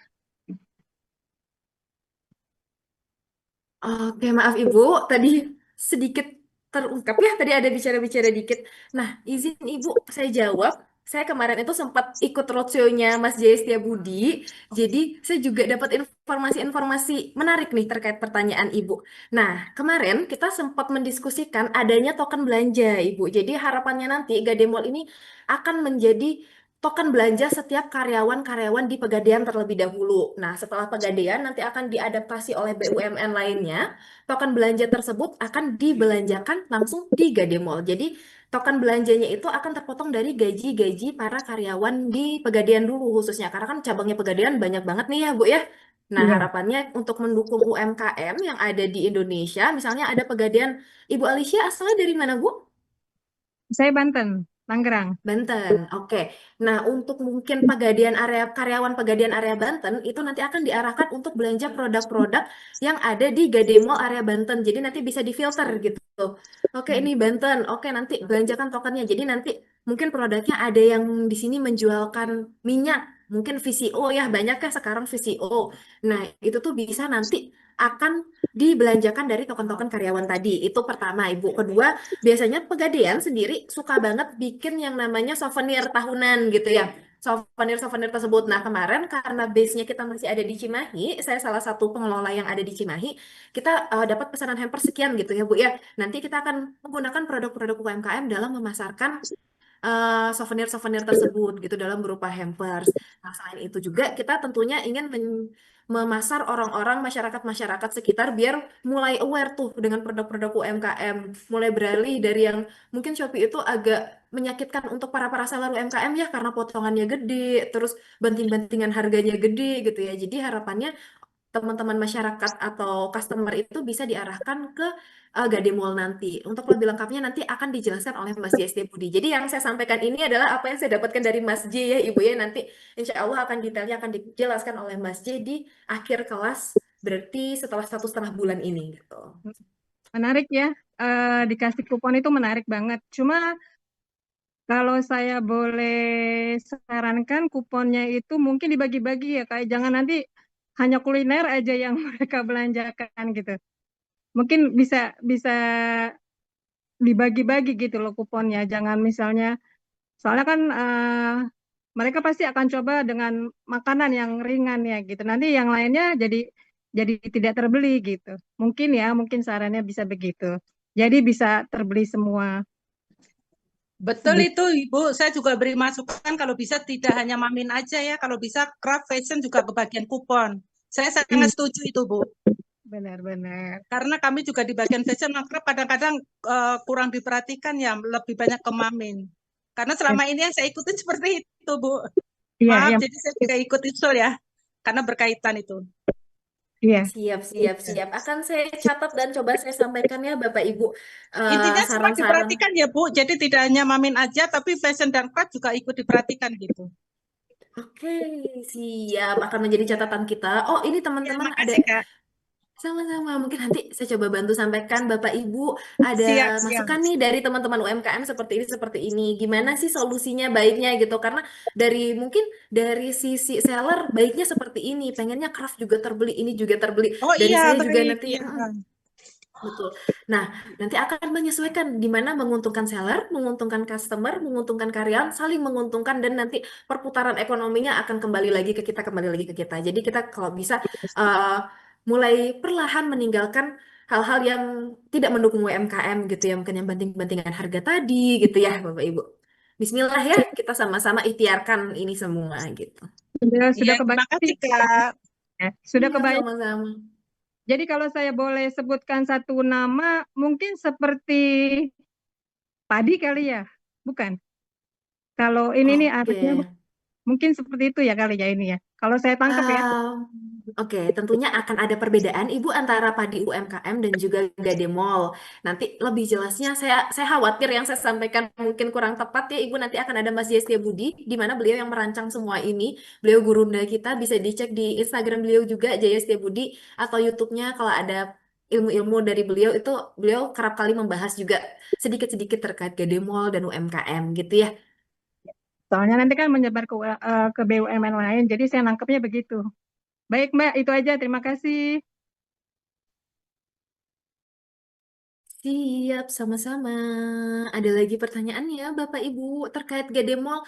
Oke, maaf Ibu, tadi sedikit terungkap ya, tadi ada bicara-bicara dikit. Nah, izin Ibu, saya jawab. Saya kemarin itu sempat ikut roadshow-nya Mas Jaya Setiabudi, jadi saya juga dapat informasi-informasi menarik nih terkait pertanyaan Ibu. Nah, kemarin kita sempat mendiskusikan adanya token belanja, Ibu. Jadi harapannya nanti Gade Mall ini akan menjadi token belanja setiap karyawan-karyawan di Pegadaian terlebih dahulu. Nah, setelah Pegadaian nanti akan diadaptasi oleh BUMN lainnya. Token belanja tersebut akan dibelanjakan langsung di Gade Mall. Jadi, token belanjanya itu akan terpotong dari gaji-gaji para karyawan di Pegadaian dulu khususnya. Karena kan cabangnya Pegadaian banyak banget nih ya, Bu ya. Nah, Iya. harapannya untuk mendukung UMKM yang ada di Indonesia, misalnya ada Pegadaian. Ibu Alicia asalnya dari mana, Bu? Saya Banten, Tangerang. Banten, oke. Nah, untuk mungkin karyawan Pegadaian area Banten itu nanti akan diarahkan untuk belanja produk-produk yang ada di Gade Mall area Banten. Jadi nanti bisa difilter gitu. Oke, ini Banten. Oke, nanti belanjakan tokennya. Jadi nanti mungkin produknya ada yang di sini menjualkan minyak, mungkin VCO ya, banyak ya sekarang VCO. Nah, itu tuh bisa nanti akan dibelanjakan dari token-token karyawan tadi. Itu pertama, Ibu. Kedua, biasanya Pegadaian sendiri suka banget bikin yang namanya souvenir tahunan gitu ya. souvenir-souvenir tersebut. Nah, kemarin karena base-nya kita masih ada di Cimahi, saya salah satu pengelola yang ada di Cimahi, kita dapat pesanan hampers sekian gitu ya, Bu ya. Nanti kita akan menggunakan produk-produk UMKM dalam memasarkan souvenir-souvenir tersebut gitu dalam berupa hampers. Nah, selain itu juga kita tentunya ingin memasar orang-orang masyarakat-masyarakat sekitar biar mulai aware tuh dengan produk-produk UMKM, mulai beralih dari yang mungkin Shopee itu agak menyakitkan untuk para seller UMKM ya karena potongannya gede, terus banting-bantingan harganya gede gitu ya. Jadi harapannya teman-teman masyarakat atau customer itu bisa diarahkan ke Gademall nanti. Untuk lebih lengkapnya nanti akan dijelaskan oleh Mas J. ST Budi. Jadi yang saya sampaikan ini adalah apa yang saya dapatkan dari Mas J ya Ibu ya. Nanti insya Allah akan detailnya akan dijelaskan oleh Mas J di akhir kelas, berarti setelah 1,5 bulan ini gitu. Menarik ya, dikasih kupon itu menarik banget. Cuma kalau saya boleh sarankan kuponnya itu mungkin dibagi-bagi ya, kayak jangan nanti hanya kuliner aja yang mereka belanjakan gitu. Mungkin bisa dibagi-bagi gitu loh kuponnya. Jangan misalnya, soalnya kan mereka pasti akan coba dengan makanan yang ringan ya gitu. Nanti yang lainnya jadi tidak terbeli gitu. Mungkin ya, mungkin sarannya bisa begitu. Jadi bisa terbeli semua. Betul itu Ibu, saya juga beri masukan kalau bisa tidak hanya Mamin aja ya, kalau bisa craft fashion juga kebagian kupon. Saya sangat setuju itu Bu. Benar-benar. Karena kami juga di bagian fashion craft kadang-kadang kurang diperhatikan ya, lebih banyak ke Mamin. Karena selama ini yang saya ikutin seperti itu Bu. Iya, Maaf, iya. jadi saya tidak ikut itu ya, karena berkaitan itu. Iya. Siap. Akan saya catat dan coba saya sampaikan ya Bapak Ibu Intinya semua saran-saran. diperhatikan ya Bu, jadi tidak hanya Mamin aja, tapi fashion dan craft juga ikut diperhatikan gitu. Oke, siap. Akan menjadi catatan kita. Oh, ini teman-teman ada Makasih Kak. sama-sama. Mungkin nanti saya coba bantu sampaikan Bapak Ibu ada Siap. masukan nih dari teman-teman UMKM seperti ini. Gimana sih solusinya baiknya gitu? Karena mungkin dari sisi seller baiknya seperti ini. Pengennya craft juga terbeli, ini juga terbeli. Oh Dari iya, saya juga baik. nanti Iya. betul. Nah, nanti akan menyesuaikan di mana menguntungkan seller, menguntungkan customer, menguntungkan karyawan, saling menguntungkan dan nanti perputaran ekonominya akan kembali lagi ke kita. Jadi kita kalau bisa mulai perlahan meninggalkan hal-hal yang tidak mendukung UMKM gitu ya, mungkin yang banting-bantingan harga tadi gitu ya, Bapak Ibu. Bismillah ya, kita sama-sama ikhtiarkan ini semua gitu. Sudah Iya, terima kebayang kasih sih. Kak. Sudah Iya, kebayang. sama-sama. Jadi kalau saya boleh sebutkan satu nama, mungkin seperti padi kali ya, bukan? Kalau ini nih artinya mungkin seperti itu ya kali ya ini ya. Kalau saya tangkap ya. Oke, tentunya akan ada perbedaan Ibu antara padi UMKM dan juga Gademall. Nanti lebih jelasnya saya khawatir yang saya sampaikan mungkin kurang tepat ya Ibu. Nanti akan ada Mas J. Budi di mana beliau yang merancang semua ini. Beliau gurunda kita, bisa dicek di Instagram beliau juga J. Budi atau YouTube-nya kalau ada ilmu-ilmu dari beliau itu beliau kerap kali membahas juga sedikit-sedikit terkait Gademall dan UMKM gitu ya. Soalnya nanti kan menyebar ke BUMN lain, jadi saya nangkepnya begitu. Baik Mbak, itu aja. Terima kasih. Siap, sama-sama. Ada lagi pertanyaan ya, Bapak Ibu, terkait Gademall.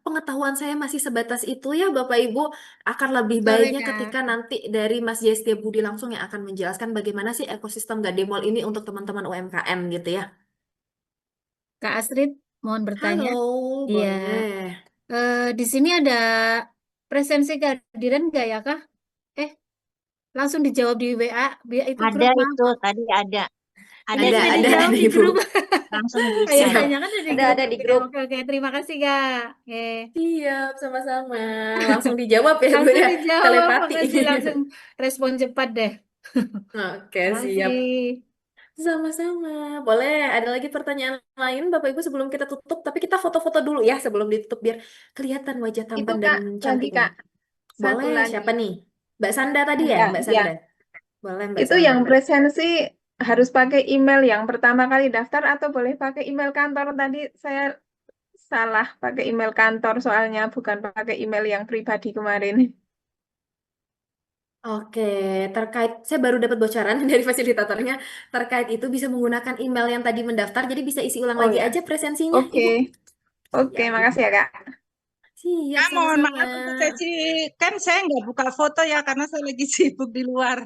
Pengetahuan saya masih sebatas itu ya, Bapak Ibu. Akan lebih Sore, baiknya Kak. ketika nanti dari Mas J. Budi langsung yang akan menjelaskan bagaimana sih ekosistem Gademall ini untuk teman-teman UMKM gitu ya. Kak Astrid, mohon bertanya. Halo, Iya. boleh. Di sini ada presensi kehadiran nggak ya, Kak? Langsung dijawab di WA itu Ada grup, maaf. itu tadi ada. Tadi Ada sudah di dijawab di Ibu. grup. langsung Ayo diisi. tanyakan ada di Ada grup. ada di Oke, grup. Oke, terima kasih, Kak. Oke. Siap, sama-sama. Langsung dijawab ya, Bu Langsung ya. dijawab, Telepati. makasih. Langsung respon cepat deh. Oke, siap. Makasih. Sama-sama. Boleh, ada lagi pertanyaan lain Bapak Ibu sebelum kita tutup, tapi kita foto-foto dulu ya sebelum ditutup biar kelihatan wajah Itu tampan Kak, dan lagi cantiknya. Kak. Satu Boleh, lagi. siapa nih? Mbak Sanda tadi ya, Iya, Mbak iya. Sanda. Boleh, Mbak Itu Sanda. yang presensi harus pakai email yang pertama kali daftar atau boleh pakai email kantor? Tadi saya salah pakai email kantor soalnya bukan pakai email yang pribadi kemarin. Oke, terkait saya baru dapat bocoran dari fasilitatornya terkait itu bisa menggunakan email yang tadi mendaftar, jadi bisa isi ulang Oh lagi ya. aja presensinya, Oke. Ibu. Oke, Ya, makasih ya Kak. Siap, Mohon sama-sama. maaf untuk sesi, kan saya nggak buka foto ya karena saya lagi sibuk di luar.